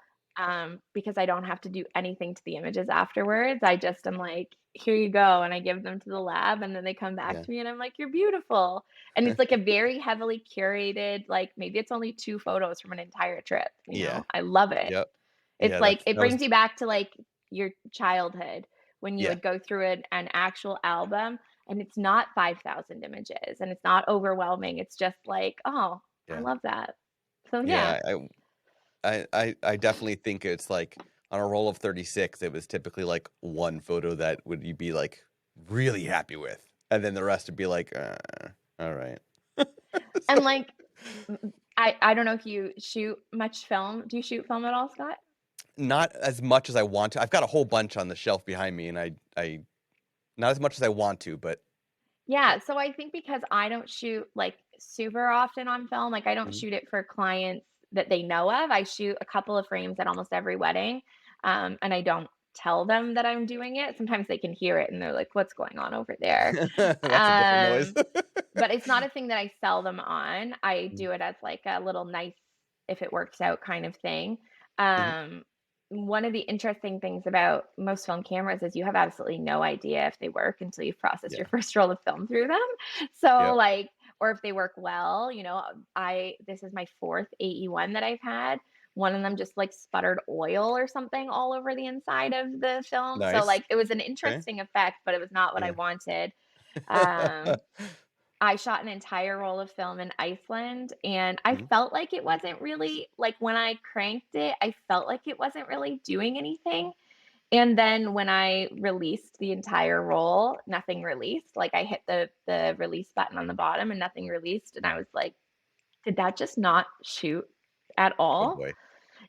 because I don't have to do anything to the images afterwards. I just am like, here you go. And I give them to the lab, and then they come back Yeah. to me, and I'm like, you're beautiful. And it's like a very heavily curated, like maybe it's only 2 photos from an entire trip. Yeah. I love it. Yep. It's Yeah, like it that was brings you back to, like, your childhood when you yeah, would go through an actual album, and it's not 5,000 images, and it's not overwhelming, it's just like, "Oh, I yeah. love that." So, yeah. Yeah, I definitely think it's like on a roll of 36, it was typically like one photo that would you be like really happy with, and then the rest would be like, all right. And, So, like, I don't know if you shoot much film. Do you shoot film at all, Scott? not as much as I want to. I've got a whole bunch on the shelf behind me, and I not as much as I want to, Yeah, but so I think because I don't shoot, like, super often on film, like, I don't mhm. shoot it for clients that they know of. I shoot a couple of frames at almost every wedding, and I don't tell them that I'm doing it. Sometimes they can hear it and they're like, "What's going on over there?" That's a different noise. Um, but it's not a thing that I sell them on. I Mhm, do it as, like, a little nice if it works out kind of thing. mhm. Um, One of the interesting things about most film cameras is you have absolutely no idea if they work until you've processed your Yeah. first roll of film through them. So, Yep. like or if they work well, I this is my 4th AE1 that I've had. One of them just, like, sputtered oil or something all over the inside of the film. So, Nice. like, it was an Okay. interesting effect, but it was not what I Yeah. wanted. Um I shot an entire roll of film in Iceland, and I Mhm. felt like it wasn't really like, when I cranked it, I felt like it wasn't really doing anything, and then when I released the entire roll, nothing released, like, I hit the release button on the bottom and nothing released, and I was like, "Did that just not shoot at Oh all?" boy.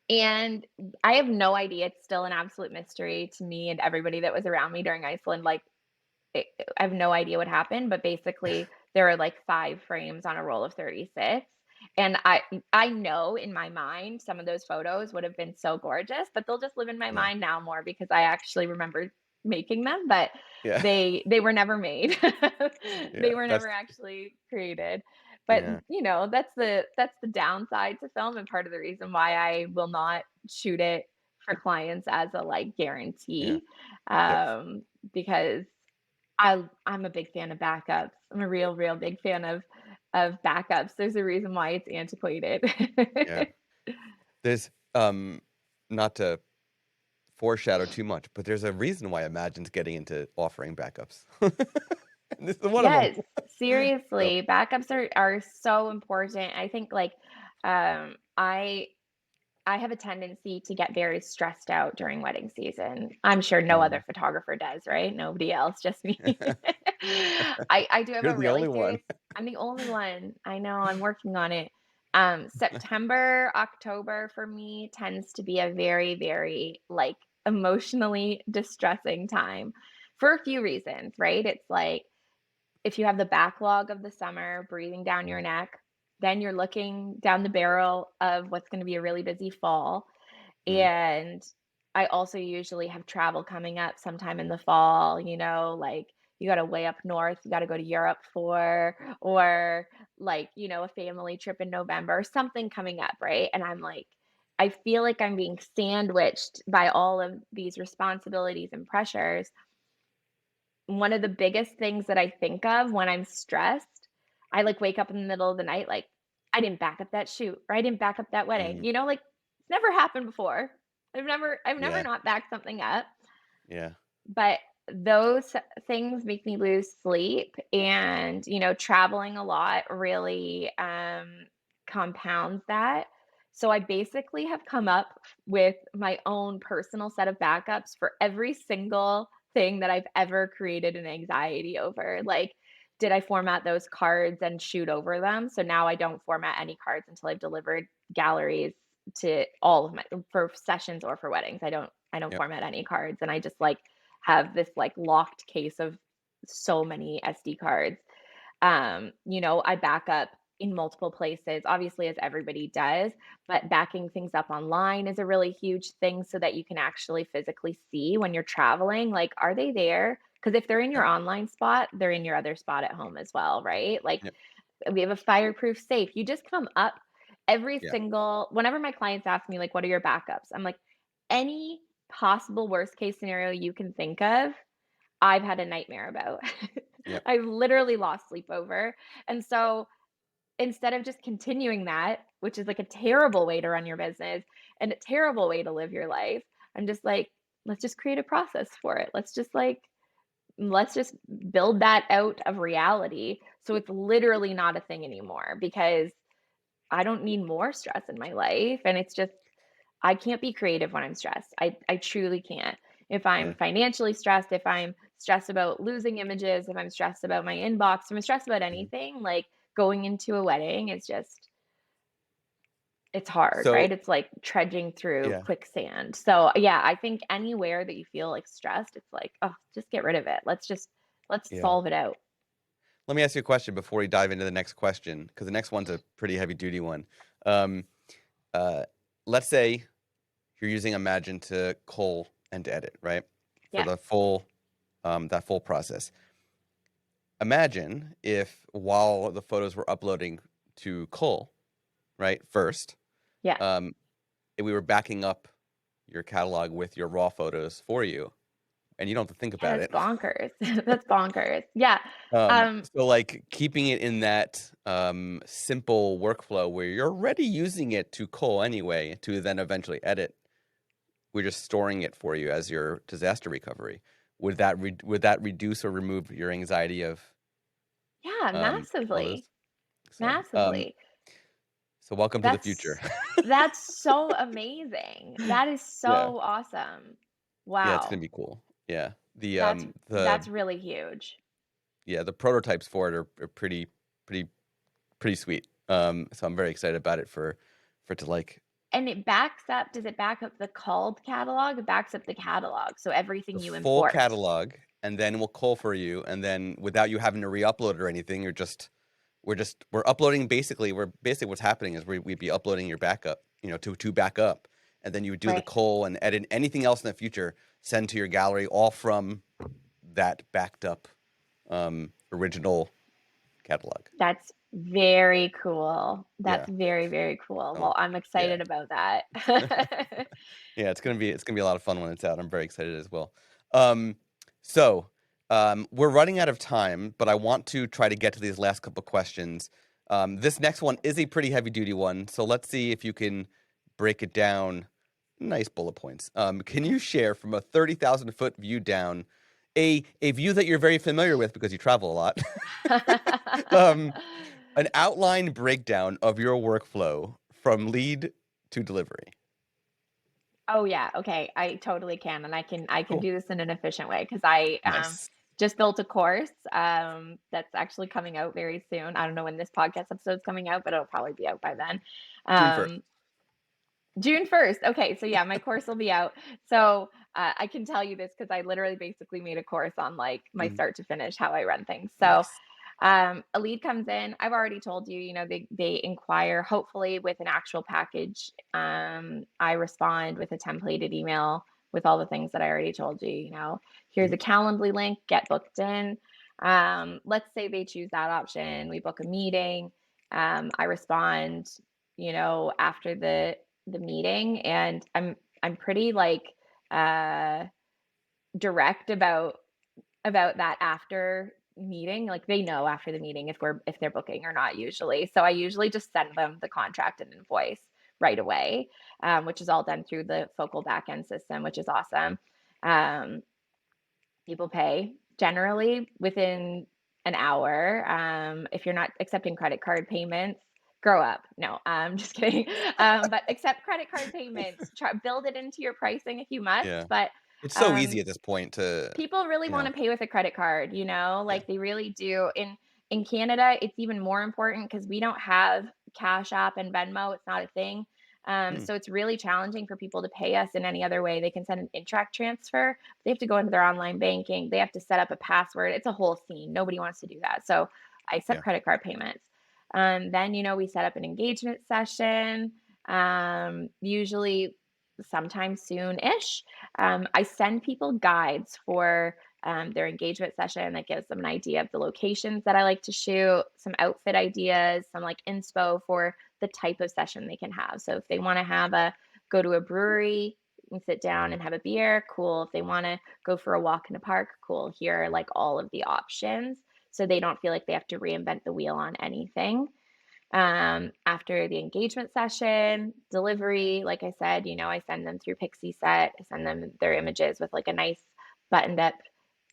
And I have no idea, it's still an absolute mystery to me and everybody that was around me during Iceland, like, it I have no idea what happened, but basically there were like 5 frames on a roll of 36, and I know in my mind some of those photos would have been so gorgeous, but they'll just live in my Yeah. mind now more because I actually remember making them, but Yeah. they were never made. Yeah. They were That's never actually created. But, yeah. that's the downside to film and part of the reason why I will not shoot it for clients as a, like, Yeah. guarantee, Yep. because I'm a big fan of backups. I'm a real, real big fan of backups. There's a reason why it's antiquated. Yeah. There's not to foreshadow too much, but there's a reason why Imagine's getting into offering backups. And this is one of them. Yes, So, seriously, backups are so important. I think, like, um, I I have a tendency to get very stressed out during wedding season. I'm sure no other mm. photographer does, right? Nobody else, just me. I do have You're a the really only one. serious I'm the only one. I know, I'm working on it. September, October for me tends to be a very, very, like, emotionally distressing time for a few reasons, right? It's like if you have the backlog of the summer breathing down your Mhm, neck, then you're looking down the barrel of what's gonna be a really busy fall, mhm, and I also usually have travel coming up sometime in the fall, like, you got to way up north, you got to go to Europe for, or like, a family trip in November, or something coming up, right? And I'm like, I feel like I'm being sandwiched by all of these responsibilities and pressures. One of the biggest things that I think of when I'm stressed, I, like, wake up in the middle of the night, like, "I didn't back up that shoot," or "I didn't back up that wedding," Mhm. like, it's never happened before. I've never Yeah. not backed something up, Yeah. but those things make me lose sleep, and, traveling a lot really, compounds that. So I basically have come up with my own personal set of backups for every single thing that I've ever created an anxiety over. Like, did I format those cards and shoot over them? So now I don't format any cards until I've delivered galleries to all of my for sessions or for weddings. I don't Yep. format any cards, and I just like have this like locked case of so many SD cards. I back up in multiple places, obviously, as everybody does, but backing things up online is a really huge thing so that you can actually physically see when you're traveling, like, are they there? Because if they're in your Yep. online spot, they're in your other spot at home as well, right? Like, Yep. we have a fireproof safe. You just come up every Yeah. single whenever my clients ask me, like, what are your backups? I'm like, any possible worst case scenario you can think of, I've had a nightmare about. Yep. I've literally lost sleep over. And so instead of just continuing that, which is like a terrible way to run your business and a terrible way to live your life, I'm just like, let's just create a process for it. Let's just build that out of reality so it's literally not a thing anymore because I don't need more stress in my life. And it's just, I can't be creative when I'm stressed. I truly can't. If I'm Yeah. financially stressed, if I'm stressed about losing images, if I'm stressed about my inbox, if I'm stressed about Mhm. anything, like going into a wedding is just, it's hard, So, right? It's like trudging through yeah. quicksand. So, yeah, I think anywhere that you feel like stressed, it's like, oh, just get rid of it. Let's Yeah. solve it out. Let me ask you a question before we dive into the next question, because the next one's a pretty heavy duty one. Um, uh, let's say you're using Imagine to cull and to edit, right? For Yeah. the full that full process. Imagine if while the photos were uploading to cull, right, first, Yeah. um, if we were backing up your catalog with your raw photos for you, and you don't have to think Yeah, about that's it. bonkers. That's bonkers. Yeah. Um, So like keeping it in that simple workflow where you're already using it to cull anyway to then eventually edit. We're just storing it for you as your disaster recovery. Would that reduce or remove your anxiety of yeah, all those? massively. So Massively. so welcome to the future. That's that's so amazing. That is Yeah. so awesome. Yeah, it's gonna Wow. be cool. Yeah. That's The that's really huge. yeah, the prototypes for it are pretty pretty sweet. So I'm very excited about it for it to like And it backs up, does it back up the called catalog? It backs up the catalog, so the everything you full import. catalog, and then we'll cull for you, and then without you having to re-upload it or anything, we're uploading basically what's happening is we'd be uploading your backup, to back up, and then you would do the Right. cull and edit anything else in the future, send to your gallery, all from that backed up original catalog. That's very cool. Yeah. That's very, very cool. So Well, I'm yeah. excited about that. Yeah, it's gonna be a lot of fun when it's out. I'm very excited as well. Um, so we're running out of time, but I want to try to get to these last couple questions. This next one is a pretty heavy duty one, so let's see if you can break it down. Nice bullet points. Can you share from a 30,000-foot view down a view that you're very familiar with because you travel a lot? um, an outline breakdown of your workflow from lead to delivery. Oh, yeah, okay, I totally can, and I can Cool. do this in an efficient way because I, Nice. just built a course, that's actually coming out very soon. I don't know when this podcast episode's coming out, but it'll probably be out by then. June 1st. Um, June 1st. Okay, so yeah, my course will be out. So, I can tell you this because I literally basically made a course on, like, my Mhm. start to finish, how I run things. So, Nice. a lead comes in. I've already told you, they inquire hopefully with an actual package. I respond with a templated email with all the things that I already told you, here's Mhm. a Calendly link, get booked in. Let's say they choose that option. We book a meeting. I respond, after the meeting, and I'm pretty like uh direct about that after meeting. Like they know after the meeting if they're booking or not usually. So I usually just send them the contract and invoice right away, which is all done through the Focal backend system, which is awesome. Um, People pay generally within an hour. If you're not accepting credit card payments, grow up. No, I'm just kidding. But accept credit card payments. Build it into your pricing if you must. Yeah. But It's so easy um, at this point to, people really you wanna know, pay with a credit card, yeah. like, they really do. In Canada, it's even more important because we don't have Cash App and Venmo, it's not a thing. Hmm. So it's really challenging for people to pay us in any other way. They can send an Interac transfer, they have to go into their online banking, they have to set up a password, it's a whole scene, nobody wants to do that, so I accept Yeah. credit card payments. Then, we set up an engagement session, usually sometime soon-ish. I send people guides for their engagement session that gives them an idea of the locations that I like to shoot, some outfit ideas, some like inspo for the type of session they can have. So if they want to go to a brewery and sit down and have a beer, cool. If they want to go for a walk in the park, cool. Here are like all of the options. So they don't feel like they have to reinvent the wheel on anything. After the engagement session, delivery, like I said, I send them through Pixie Set. I send them their images with like a nice buttoned up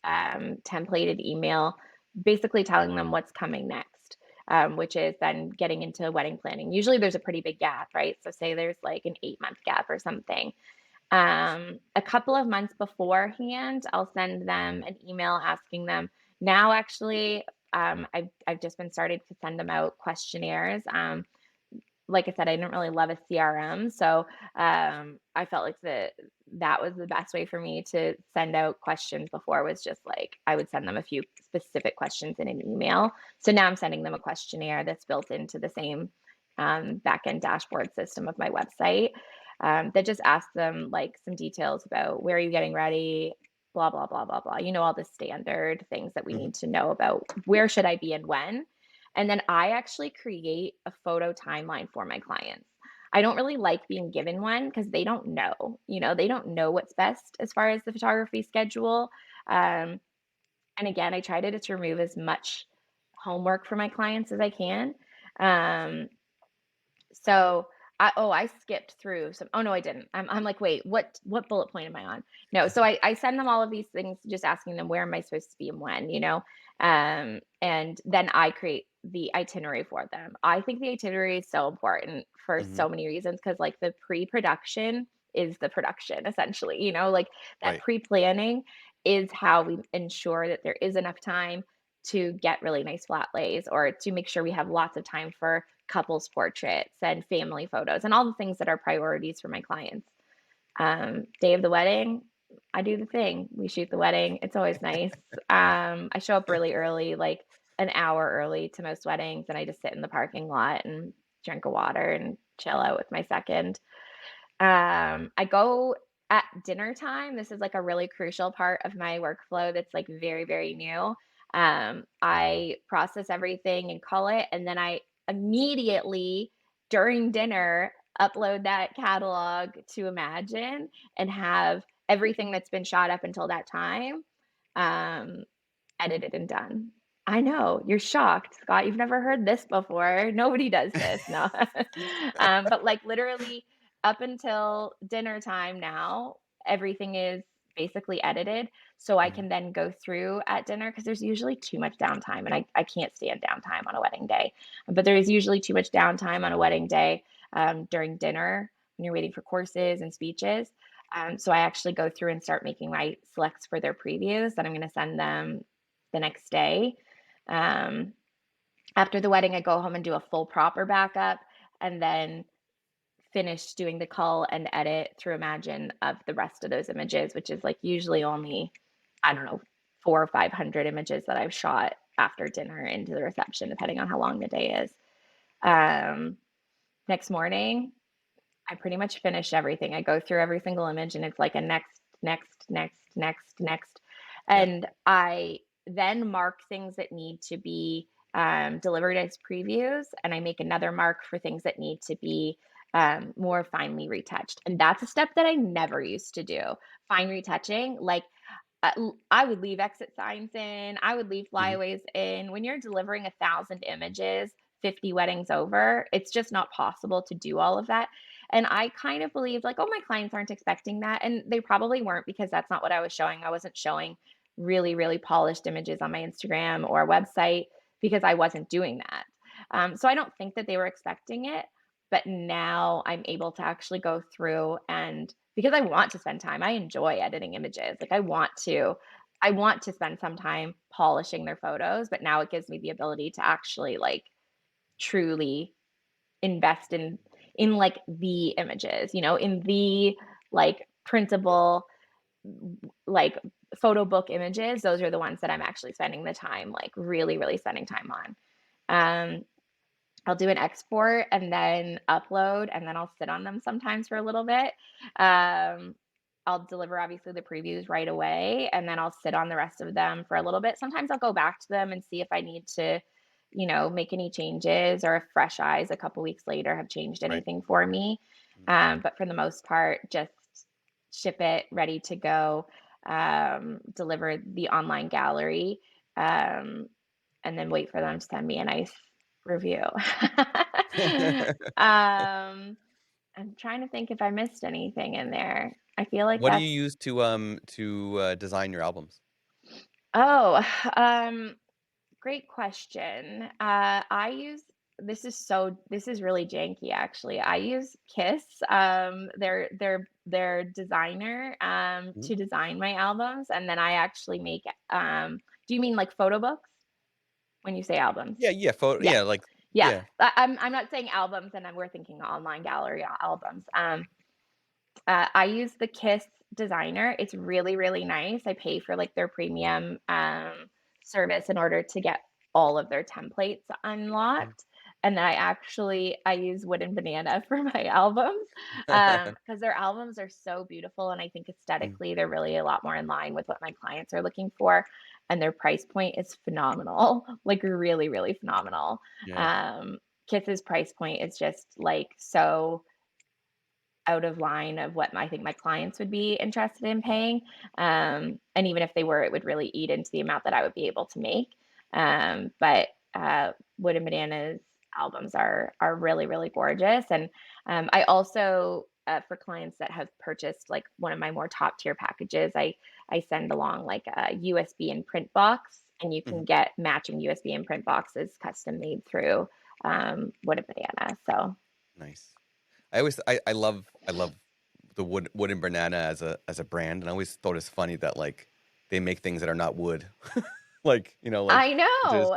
templated email, basically telling them what's coming next, which is then getting into wedding planning. Usually there's a pretty big gap, right? So say there's like an 8-month gap or something. A couple of months beforehand, I'll send them an email asking them. Now, actually, I've just been started to send them out questionnaires. Like I said, I didn't really love a CRM, so I felt like that was the best way for me to send out questions before was just like I would send them a few specific questions in an email. So now I'm sending them a questionnaire that's built into the same backend dashboard system of my website that just asks them like some details about where are you getting ready, blah blah blah blah blah. All the standard things that we Hmm. need to know about where should I be and when. And then I actually create a photo timeline for my clients. I don't really like being given one because they don't know, they don't know what's best as far as the photography schedule. Um, and again, I try to just remove as much homework for my clients as I can. Um, so I skipped through some. Oh no, I didn't. I'm like, wait, what bullet point am I on? No, so I send them all of these things, just asking them where am I supposed to be and when, and then I create the itinerary for them. I think the itinerary is so important for Hmm. so many reasons because like the pre-production is the production essentially, like that Right. pre-planning is how we ensure that there is enough time to get really nice flat lays or to make sure we have lots of time for couples portraits and family photos and all the things that are priorities for my clients. Day of the wedding, I do the thing. We shoot the wedding. It's always nice. I show up really early, like an hour early to most weddings, and I just sit in the parking lot and drink a water and chill out with my second. I go at dinner time. This is like a really crucial part of my workflow that's like very, very new. I process everything and call it, and then I immediately during dinner upload that catalog to Imagine and have everything that's been shot up until that time um, edited and done. I know, you're shocked, Scott. You've never heard this before. Nobody does this. No. But like literally up until dinner time now, everything is basically edited. So I Hmm. can then go through at dinner because there's usually too much downtime and I can't stand downtime on a wedding day. But there is usually too much downtime on a wedding day during dinner when you're waiting for courses and speeches. So I actually go through and start making my selects for their previews that I'm going to send them the next day. Um, After the wedding, I go home and do a full proper backup and then finish doing the cull and edit through Imagine of the rest of those images, which is like usually only, I don't know, 400 or 500 images that I've shot after dinner into the reception, depending on how long the day is. Um, Next morning, I pretty much finish everything. I go through every single image and it's like a next, next, next, next, next. Yeah. And I then mark things that need to be delivered as previews, and I make another mark for things that need to be more finely retouched. And that's a step that I never used to do. Fine retouching, like I would leave exit signs in, I would leave Mhm. flyaways in. When you're delivering 1,000 images, 50 weddings over, it's just not possible to do all of that. And I kind of believed like, oh, my clients aren't expecting that. And they probably weren't because that's not what I was showing. I wasn't showing really, really polished images on my Instagram or website because I wasn't doing that. So I don't think that they were expecting it. But now I'm able to actually go through and because I want to spend time. I enjoy editing images. Like I want to spend some time polishing their photos, but now it gives me the ability to actually like truly invest in like the images, in the like printable like photo book images. Those are the ones that I'm actually spending the time like really really spending time on. Um I'll do an export and then upload, and then I'll sit on them sometimes for a little bit. Um, I'll deliver obviously the previews right away, and then I'll sit on the rest of them for a little bit. Sometimes I'll go back to them and see if I need to, make any changes or if fresh eyes a couple weeks later have changed Right. anything for me. Mhm. But for the most part, just ship it ready to go, deliver the online gallery. Um, and then wait for them to send me a nice review. Um, I'm trying to think if I missed anything in there. I feel like What do you that's use to, design your albums? oh, um, great question. I use this is really janky actually. I use Kiss, their designer, Mhm. to design my albums, and then I actually make, do you mean like photo books when you say albums? Yeah, yeah, Yeah. yeah, like Yeah, yeah. I'm not saying albums, and then we're thinking online gallery albums. I use the Kiss designer. It's really, really nice. I pay for like their premium service in order to get all of their templates Mhm. unlocked. And then I use Wooden Banana for my albums because their albums are so beautiful, and I think Mm, aesthetically they're really a lot more in line with what my clients are looking for, and their price point is phenomenal, like really, really phenomenal. yeah. Um, Kiss's price point is just like so out of line of what I think my clients would be interested in paying. And even if they were, it would really eat into the amount that I would be able to make. But Wood and Bananas albums are really really gorgeous, and I also for clients that have purchased like one of my more top tier packages, I send along like a USB and print box, and you Mhm. can get matching USB and print boxes custom made through Wood and Banana. So Nice. I love the wooden banana as a brand, and I always thought it's funny that, like, they make things that are not wood. Like, like, I which is know.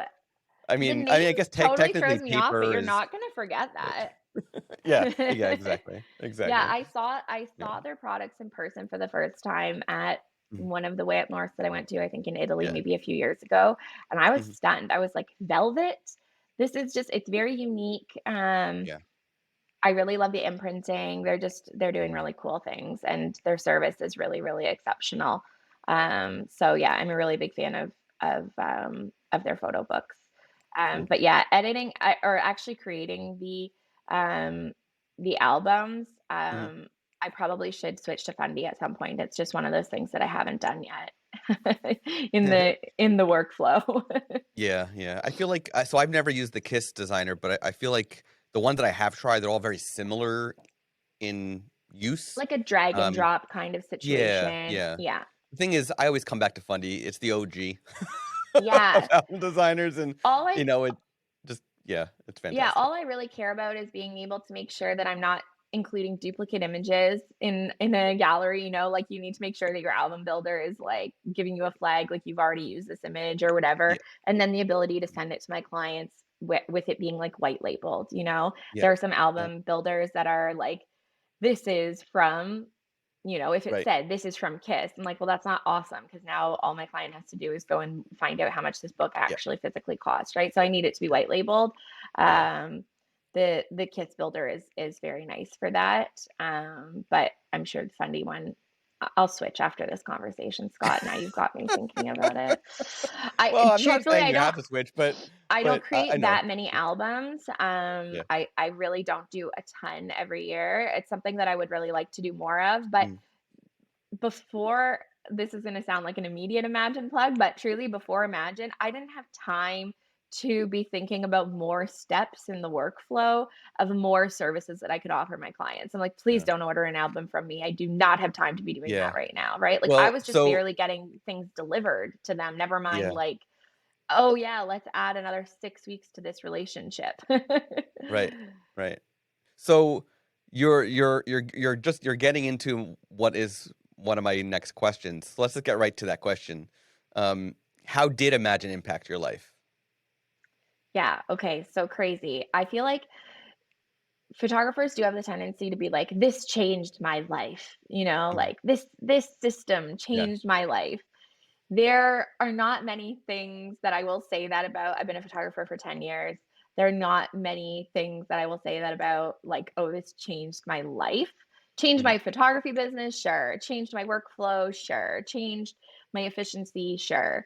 I The mean, name I guess totally technically throws me off, but paper you're is not gonna forget but that. yeah, yeah, exactly, Yeah, exactly. I Yeah. saw their products in person for the first time at Mhm. one of the Way Up North that I went to, I think in Italy, Yeah. maybe a few years ago, and I was Mhm. stunned. I was like, "Velvet? This is just it's very unique." Yeah. I really love the imprinting. They're doing Mhm. really cool things, and their service is really, really exceptional. So yeah, I'm a really big fan of their photo books. Cool. But yeah, or actually creating the albums. Mhm. I probably should switch to Fundy at some point. It's just one of those things that I haven't done yet in the workflow. Yeah, yeah. I feel like so I've never used the Kiss designer, but I feel like the ones that I have tried, they're all very similar in use. Like a drag and Um, drop kind of yeah, situation. yeah. Yeah. The thing is, I always come back to Fundy. It's the OG of Yeah. album designers, and All I it just yeah, it's Yeah, fantastic. all I really care about is being able to make sure that I'm not including duplicate images in a gallery, like you need to make sure that your album builder is like giving you a flag like you've already used this image or whatever, Yeah, and then the ability to send it to my clients with it being like white labeled. yeah, There are some yeah. album builders that are like this is from if it Right. said this is from Kiss, I'm like, well, that's not awesome because now all my client has to do is go and find out how much this book Yeah, actually physically cost, right? So I need it to be white labeled. yeah. Um, the Kiss builder is very nice for that. But I'm sure the Fundy one, I'll switch after this conversation, Scott. Now you've got me thinking about it. Well, I'm not Truthfully, saying you have to switch, I don't I create know. that many albums. Yeah. I really don't do a ton every year. It's something that I would really like to do more of, but Mm, before this is gonna sound like an immediate Imagine plug, but truly before Imagine, I didn't have time to be thinking about more steps in the workflow of more services that I could offer my clients. I'm like, "Please yeah. don't order an album from me. I do not have time to be doing that Yeah. right now," right? Like, I Well, was just so barely getting things delivered to them, never mind, yeah. like, "Oh, yeah, let's add another 6 weeks to this relationship." Right. Right. So you're getting into what is one of my next questions. So let's just get right to that question. How did Imagine impact your life? Yeah, okay, so crazy. I feel like photographers do have the tendency to be like, "This changed my life," Mhm. like, "This system Yeah. changed my life." There are not many things that I will say that about. I've been a photographer for 10 years. There are not many things that I will say that about, like, "Oh, this changed my life." Changed Mhm. my photography business? Sure. Changed my workflow? Sure. Changed my efficiency? Sure.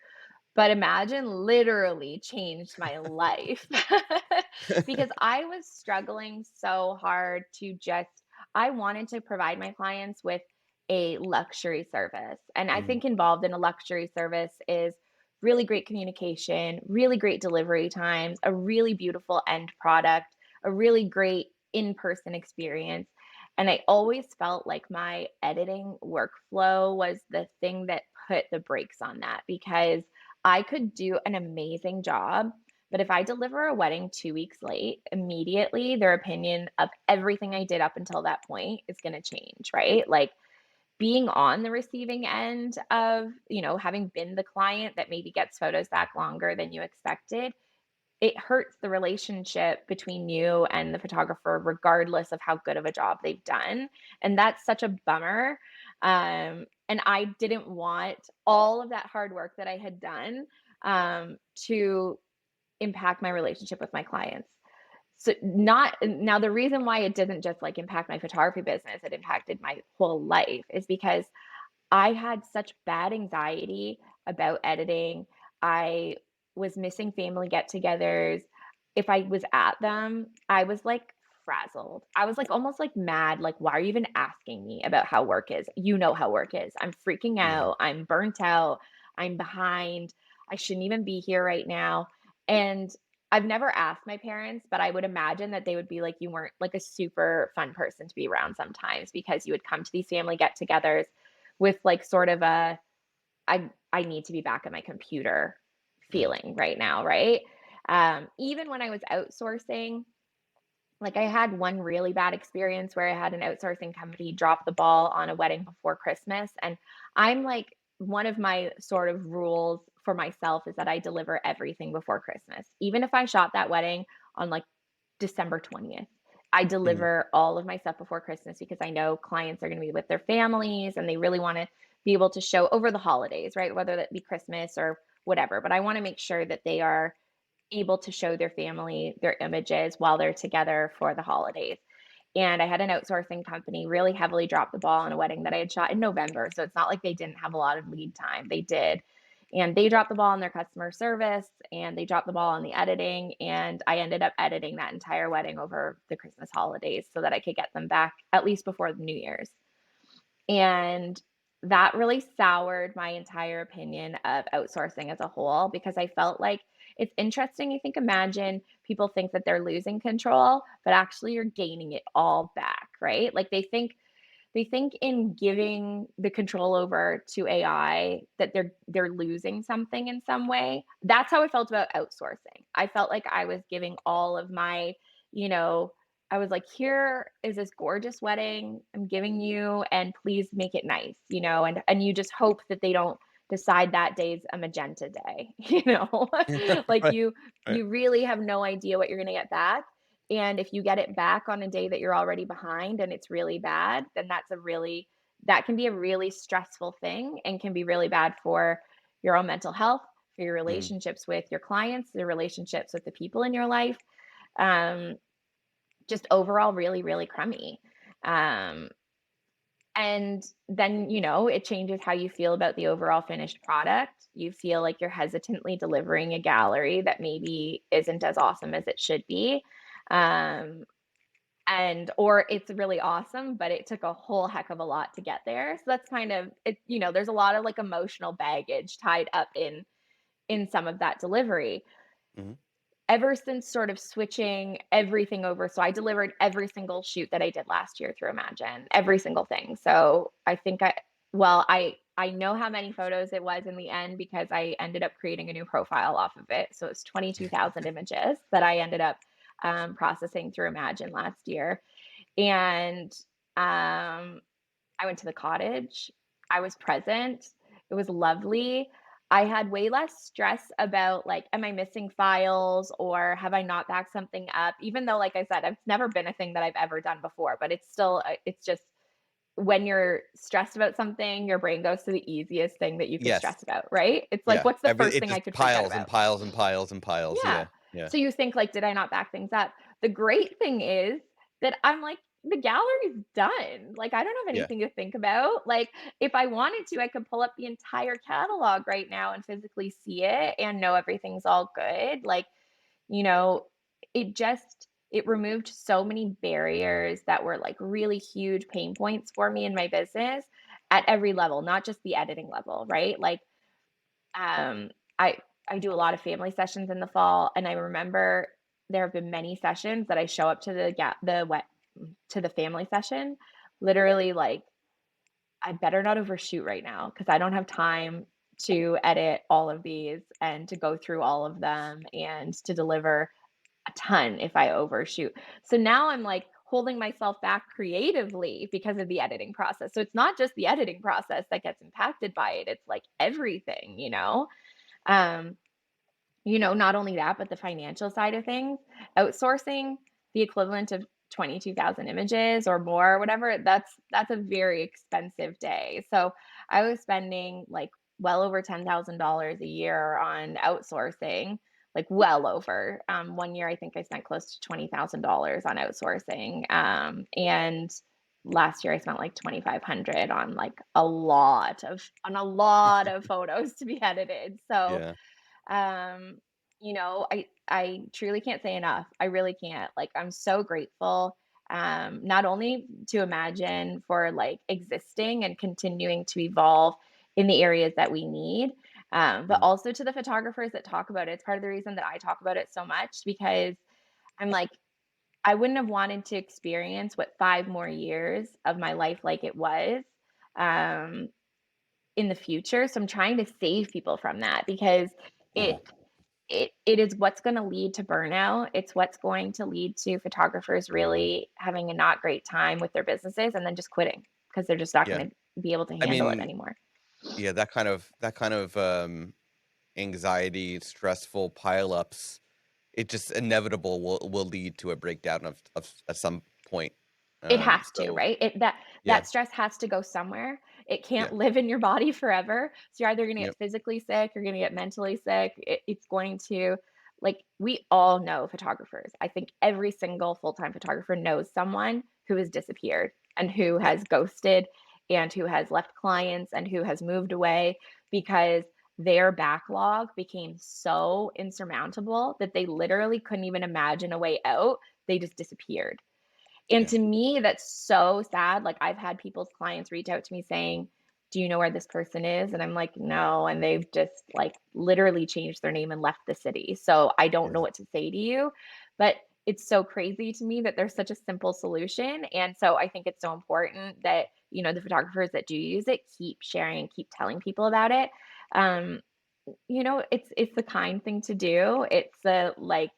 But Imagine literally changed my life because I was struggling so hard to just I wanted to provide my clients with a luxury service. And I Mhm. think involved in a luxury service is really great communication, really great delivery times, a really beautiful end product, a really great in-person experience. And I always felt like my editing workflow was the thing that put the brakes on that because I could do an amazing job, but if I deliver a wedding 2 weeks late, immediately their opinion of everything I did up until that point is gonna change, right? Like, being on the receiving end of, having been the client that maybe gets photos back longer than you expected, it hurts the relationship between you and the photographer regardless of how good of a job they've done, and that's such a bummer, and I didn't want all of that hard work that I had done, to impact my relationship with my clients. So not now the reason why it didn't just, like, impact my photography business, it impacted my whole life is because I had such bad anxiety about editing. I was missing family get-togethers. If I was at them, I was, like, frazzled. I was, like, almost, like, mad, like, "Why are you even asking me about how work is? You know how work is. I'm freaking Yeah. out. I'm burnt out. I'm behind. I shouldn't even be here right now." And I've never asked my parents, but I would imagine that they would be like, "You weren't, like, a super fun person to be around sometimes because you would come to these family get-togethers with, like, sort of a, I need to be back at my computer Yeah. feeling right now," right? Even when I was outsourcing, like, I had one really bad experience where I had an outsourcing company drop the ball on a wedding before Christmas, and I'm like one of my sort of rules for myself is that I deliver everything before Christmas. Even if I shot that wedding on, like, December 20th. I Mhm. deliver all of my stuff before Christmas because I know clients are gonna be with their families and they really wanna be able to show over the holidays, right? Whether that be Christmas or whatever, but I wanna make sure that they are able to show their family their images while they're together for the holidays. And I had an outsourcing company really heavily drop the ball on a wedding that I had shot in November. So it's not like they didn't have a lot of lead time. They did. And they dropped the ball on their customer service and they dropped the ball on the editing. And I ended up editing that entire wedding over the Christmas holidays so that I could get them back at least before the New Year's. And that really soured my entire opinion of outsourcing as a whole because I felt like it's interesting. I think imagine people think that they're losing control, but actually you're gaining it all back, right? Like they think in giving the control over to AI that they're losing something in some way. That's how I felt about outsourcing. I felt like I was giving all of my, you know, I was like, here is this gorgeous wedding I'm giving you, and please make it nice, and you just hope that they don't decide that day's a magenta day, like Right. Right. you really have no idea what you're gonna get back. And if you get it back on a day that you're already behind and it's really bad, then that can be a really stressful thing and can be really bad for your own mental health, for your Mhm. relationships with your clients, your relationships with the people in your life. Um, just overall really, really crummy. Um, And then, it changes how you feel about the overall finished product. You feel like you're hesitantly delivering a gallery that maybe isn't as awesome as it should be. Um, and or it's really awesome, but it took a whole heck of a lot to get there. So that's kind of it, there's a lot of like emotional baggage tied up in some of that delivery. Mhm. Ever since sort of switching everything over, so I delivered every single shoot that I did last year through Imagen, every single thing. So I think I know how many photos it was in the end because I ended up creating a new profile off of it. So it's 22,000 images that I ended up processing through Imagen last year. And um, I went to the cottage. I was present. It was lovely. I had way less stress about like, am I missing files or have I not backed something up? Even though, like I said, it's never been a thing that I've ever done before, but it's still, it's just when you're stressed about something, your brain goes to the easiest thing that you could Yes. stress about, right? It's like, Yeah. what's the first It thing I just could freak out piles and about? piles and piles and piles. Yeah. Yeah. Yeah. So you think like, did I not back things up? The great thing is that I'm like, the gallery's done. Like, I don't have Yeah. anything to think about. Like, if I wanted to, I could pull up the entire catalog right now and physically see it and know everything's all good. Like, you know, it removed so many barriers that were like really huge pain points for me in my business at every level, not just the editing level, right? Like um, I I do a lot of family sessions in the fall, and I remember there have been many sessions that I show up to the family session, literally like I better not overshoot right now because I don't have time to edit all of these and to go through all of them and to deliver a ton if I overshoot. So now I'm like holding myself back creatively because of the editing process. So it's not just the editing process that gets impacted by it. It's like everything. Um, not only that, but the financial side of things, outsourcing the equivalent of 22,000 images or more or whatever, that's a very expensive day. So I was spending like well over $10,000 a year on outsourcing, like well over. One year, I think I spent close to $20,000 on outsourcing. And last year I spent like 2,500 on like a lot of photos to be edited. So Yeah. um, I truly can't say enough. I really can't. Like, I'm so grateful, not only to Imagine for like existing and continuing to evolve in the areas that we need, but Mhm. also to the photographers that talk about it. It's part of the reason that I talk about it so much because I'm like, I wouldn't have wanted to experience what 5 more years of my life like it was. Um, in the future. So I'm trying to save people from that because Ooh. it it is what's going to lead to burnout. It's what's going to lead to photographers really having a not great time with their businesses and then just quitting because they're just not Yeah. going to be able to I handle it mean, anymore. yeah, that kind of anxiety, stressful pileups, it just inevitable will lead to a breakdown of at some point. It has to, So right? That yeah. stress has to go somewhere. It can't Yeah. live in your body forever. So you're either gonna Yep. get physically sick, you're gonna get mentally sick. It's going to like we all know photographers. I think every single full-time photographer knows someone who has disappeared and who Yeah. has ghosted and who has left clients and who has moved away because their backlog became so insurmountable that they literally couldn't even imagine a way out. They just disappeared. And Yeah. to me, that's so sad. Like, I've had people's clients reach out to me saying, "Do you know where this person is?" And I'm like, "No." And they've just like literally changed their name and left the city. So I don't know Yeah. what to say to you. But it's so crazy to me that there's such a simple solution. And so I think it's so important that, the photographers that do use it keep sharing, keep telling people about it. Um, it's the kind thing to do. It's the like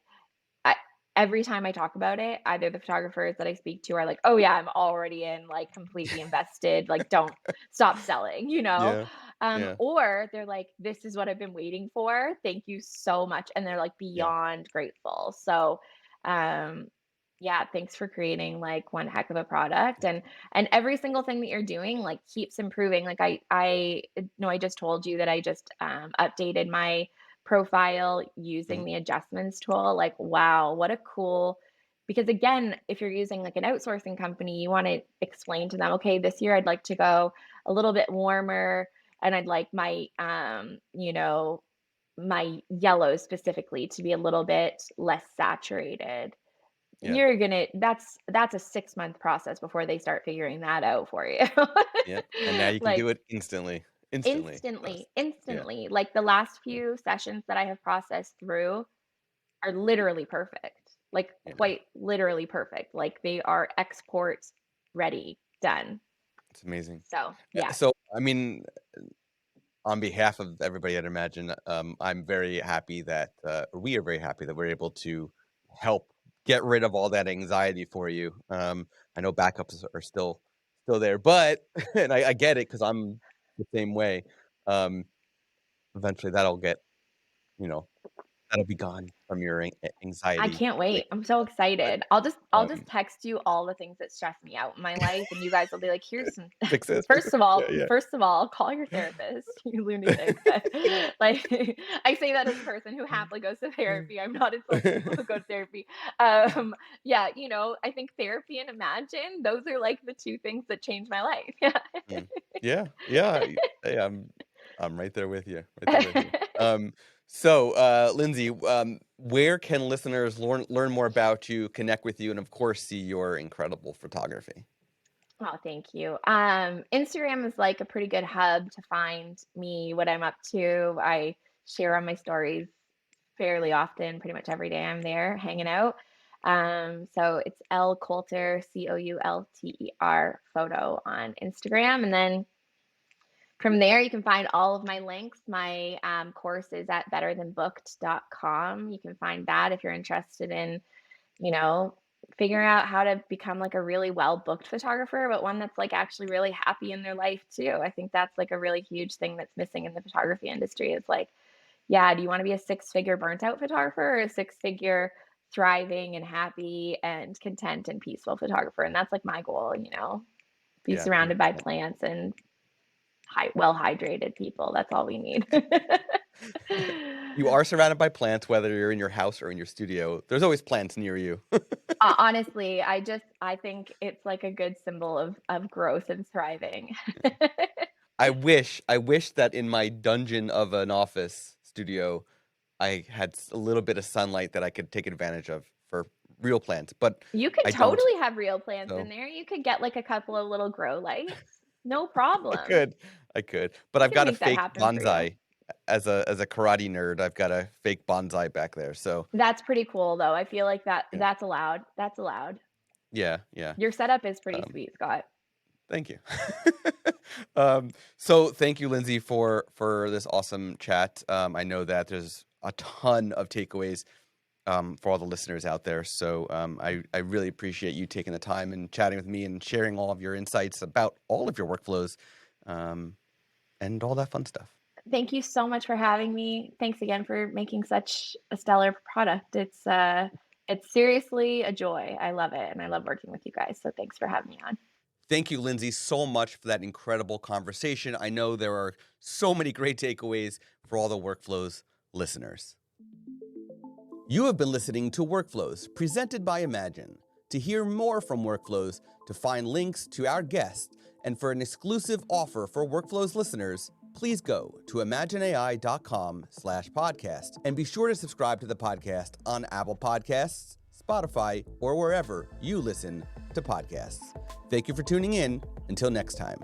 I every time I talk about it, either the photographers that I speak to are like, "Oh yeah, I'm already in, like, completely invested, like, don't stop selling?" Yeah. Yeah. Or they're like, "This is what I've been waiting for. Thank you so much." And they're, like, Yeah. beyond grateful. So, um, yeah, thanks for creating, like, one heck of a product, and every single thing that you're doing, like, keeps improving. Like, I know I just told you that I just, updated my profile using Mhm. the adjustments tool. Like, wow, what a cool because again, if you're using like an outsourcing company, you want to explain to them, okay, this year I'd like to go a little bit warmer and I'd like my my yellows specifically to be a little bit less saturated. Yeah. You're gonna that's a 6-month process before they start figuring that out for you. Yeah. And now you can Like do it instantly. Instantly. instantly, Yeah. instantly. Like the last Yeah. few sessions that I have processed through are literally perfect. Like Yeah. quite literally perfect. Like they are export ready, done. It's amazing. So, yeah. So, I mean, on behalf of everybody at Imagine, I'm very happy that we are very happy that we're able to help get rid of all that anxiety for you. I know backups are still there, but and I get it because I'm the same way. Um, Eventually, that'll get you know that'll be gone from your I anxiety. can't wait. I'm so But excited. I'll just um, text you all the things that stress me out in my life, and you guys will be like, "Here's some." fix this. First of Yeah, all yeah. first of all, call your therapist, you lunatic. But, like, I say that as a person who happily goes to therapy. I'm not insulting people who go to therapy. Um, yeah, I think therapy and Imagine, those are, like, the 2 things that changed my life. Mm. Yeah, yeah, hey, I'm right there with you, right there with you. So, Lindsay, where can listeners learn more about you, connect with you, and of course, see your incredible photography? Oh, thank you. Instagram is like a pretty good hub to find me, what I'm up to. I share on my stories fairly often, pretty much every day I'm there hanging out. So it's L Coulter, Coulter photo on Instagram. And then from there, you can find all of my links. My course is at betterthanbooked.com. You can find that if you're interested in you know, figuring out how to become like a really well booked photographer, but one that's like actually really happy in their life too. I think that's like a really huge thing that's missing in the photography industry is like, yeah, do you want to be a 6-figure burnt out photographer or a 6-figure thriving and happy and content and peaceful photographer? And that's like my goal, be Yeah, surrounded by 100%. plants and well hydrated people. That's all we need. You are surrounded by plants, whether you're in your house or in your studio. There's always plants near you. Honestly, I think it's like a good symbol of growth and thriving. I wish that in my dungeon of an office studio, I had a little bit of sunlight that I could take advantage of for real plants, but You could I don't. totally have real plants in So there. You could get like a couple of little grow lights. No I problem. could, I could, but We I've can got a make that fake happen for you. bonsai as a karate nerd. I've got a fake bonsai back there. So That's pretty cool though. I feel like yeah, that's allowed. That's allowed. yeah, yeah. Your setup is pretty Um, sweet, Scott. Thank you. So thank you, Lindsay, for this awesome chat. I know that there's a ton of takeaways for all the listeners out there. So I really appreciate you taking the time and chatting with me and sharing all of your insights about all of your workflows and all that fun stuff. Thank you so much for having me. Thanks again for making such a stellar product. It's seriously a joy. I love it and I love working with you guys. So thanks for having me on. Thank you, Lindsay, so much for that incredible conversation. I know there are so many great takeaways for all the Workflows listeners. You have been listening to Workflows, presented by Imagine. To hear more from Workflows, to find links to our guests, and for an exclusive offer for Workflows listeners, please go to imagenai.com/podcast and be sure to subscribe to the podcast on Apple Podcasts, Spotify, or wherever you listen to podcasts. Thank you for tuning in. Until next time.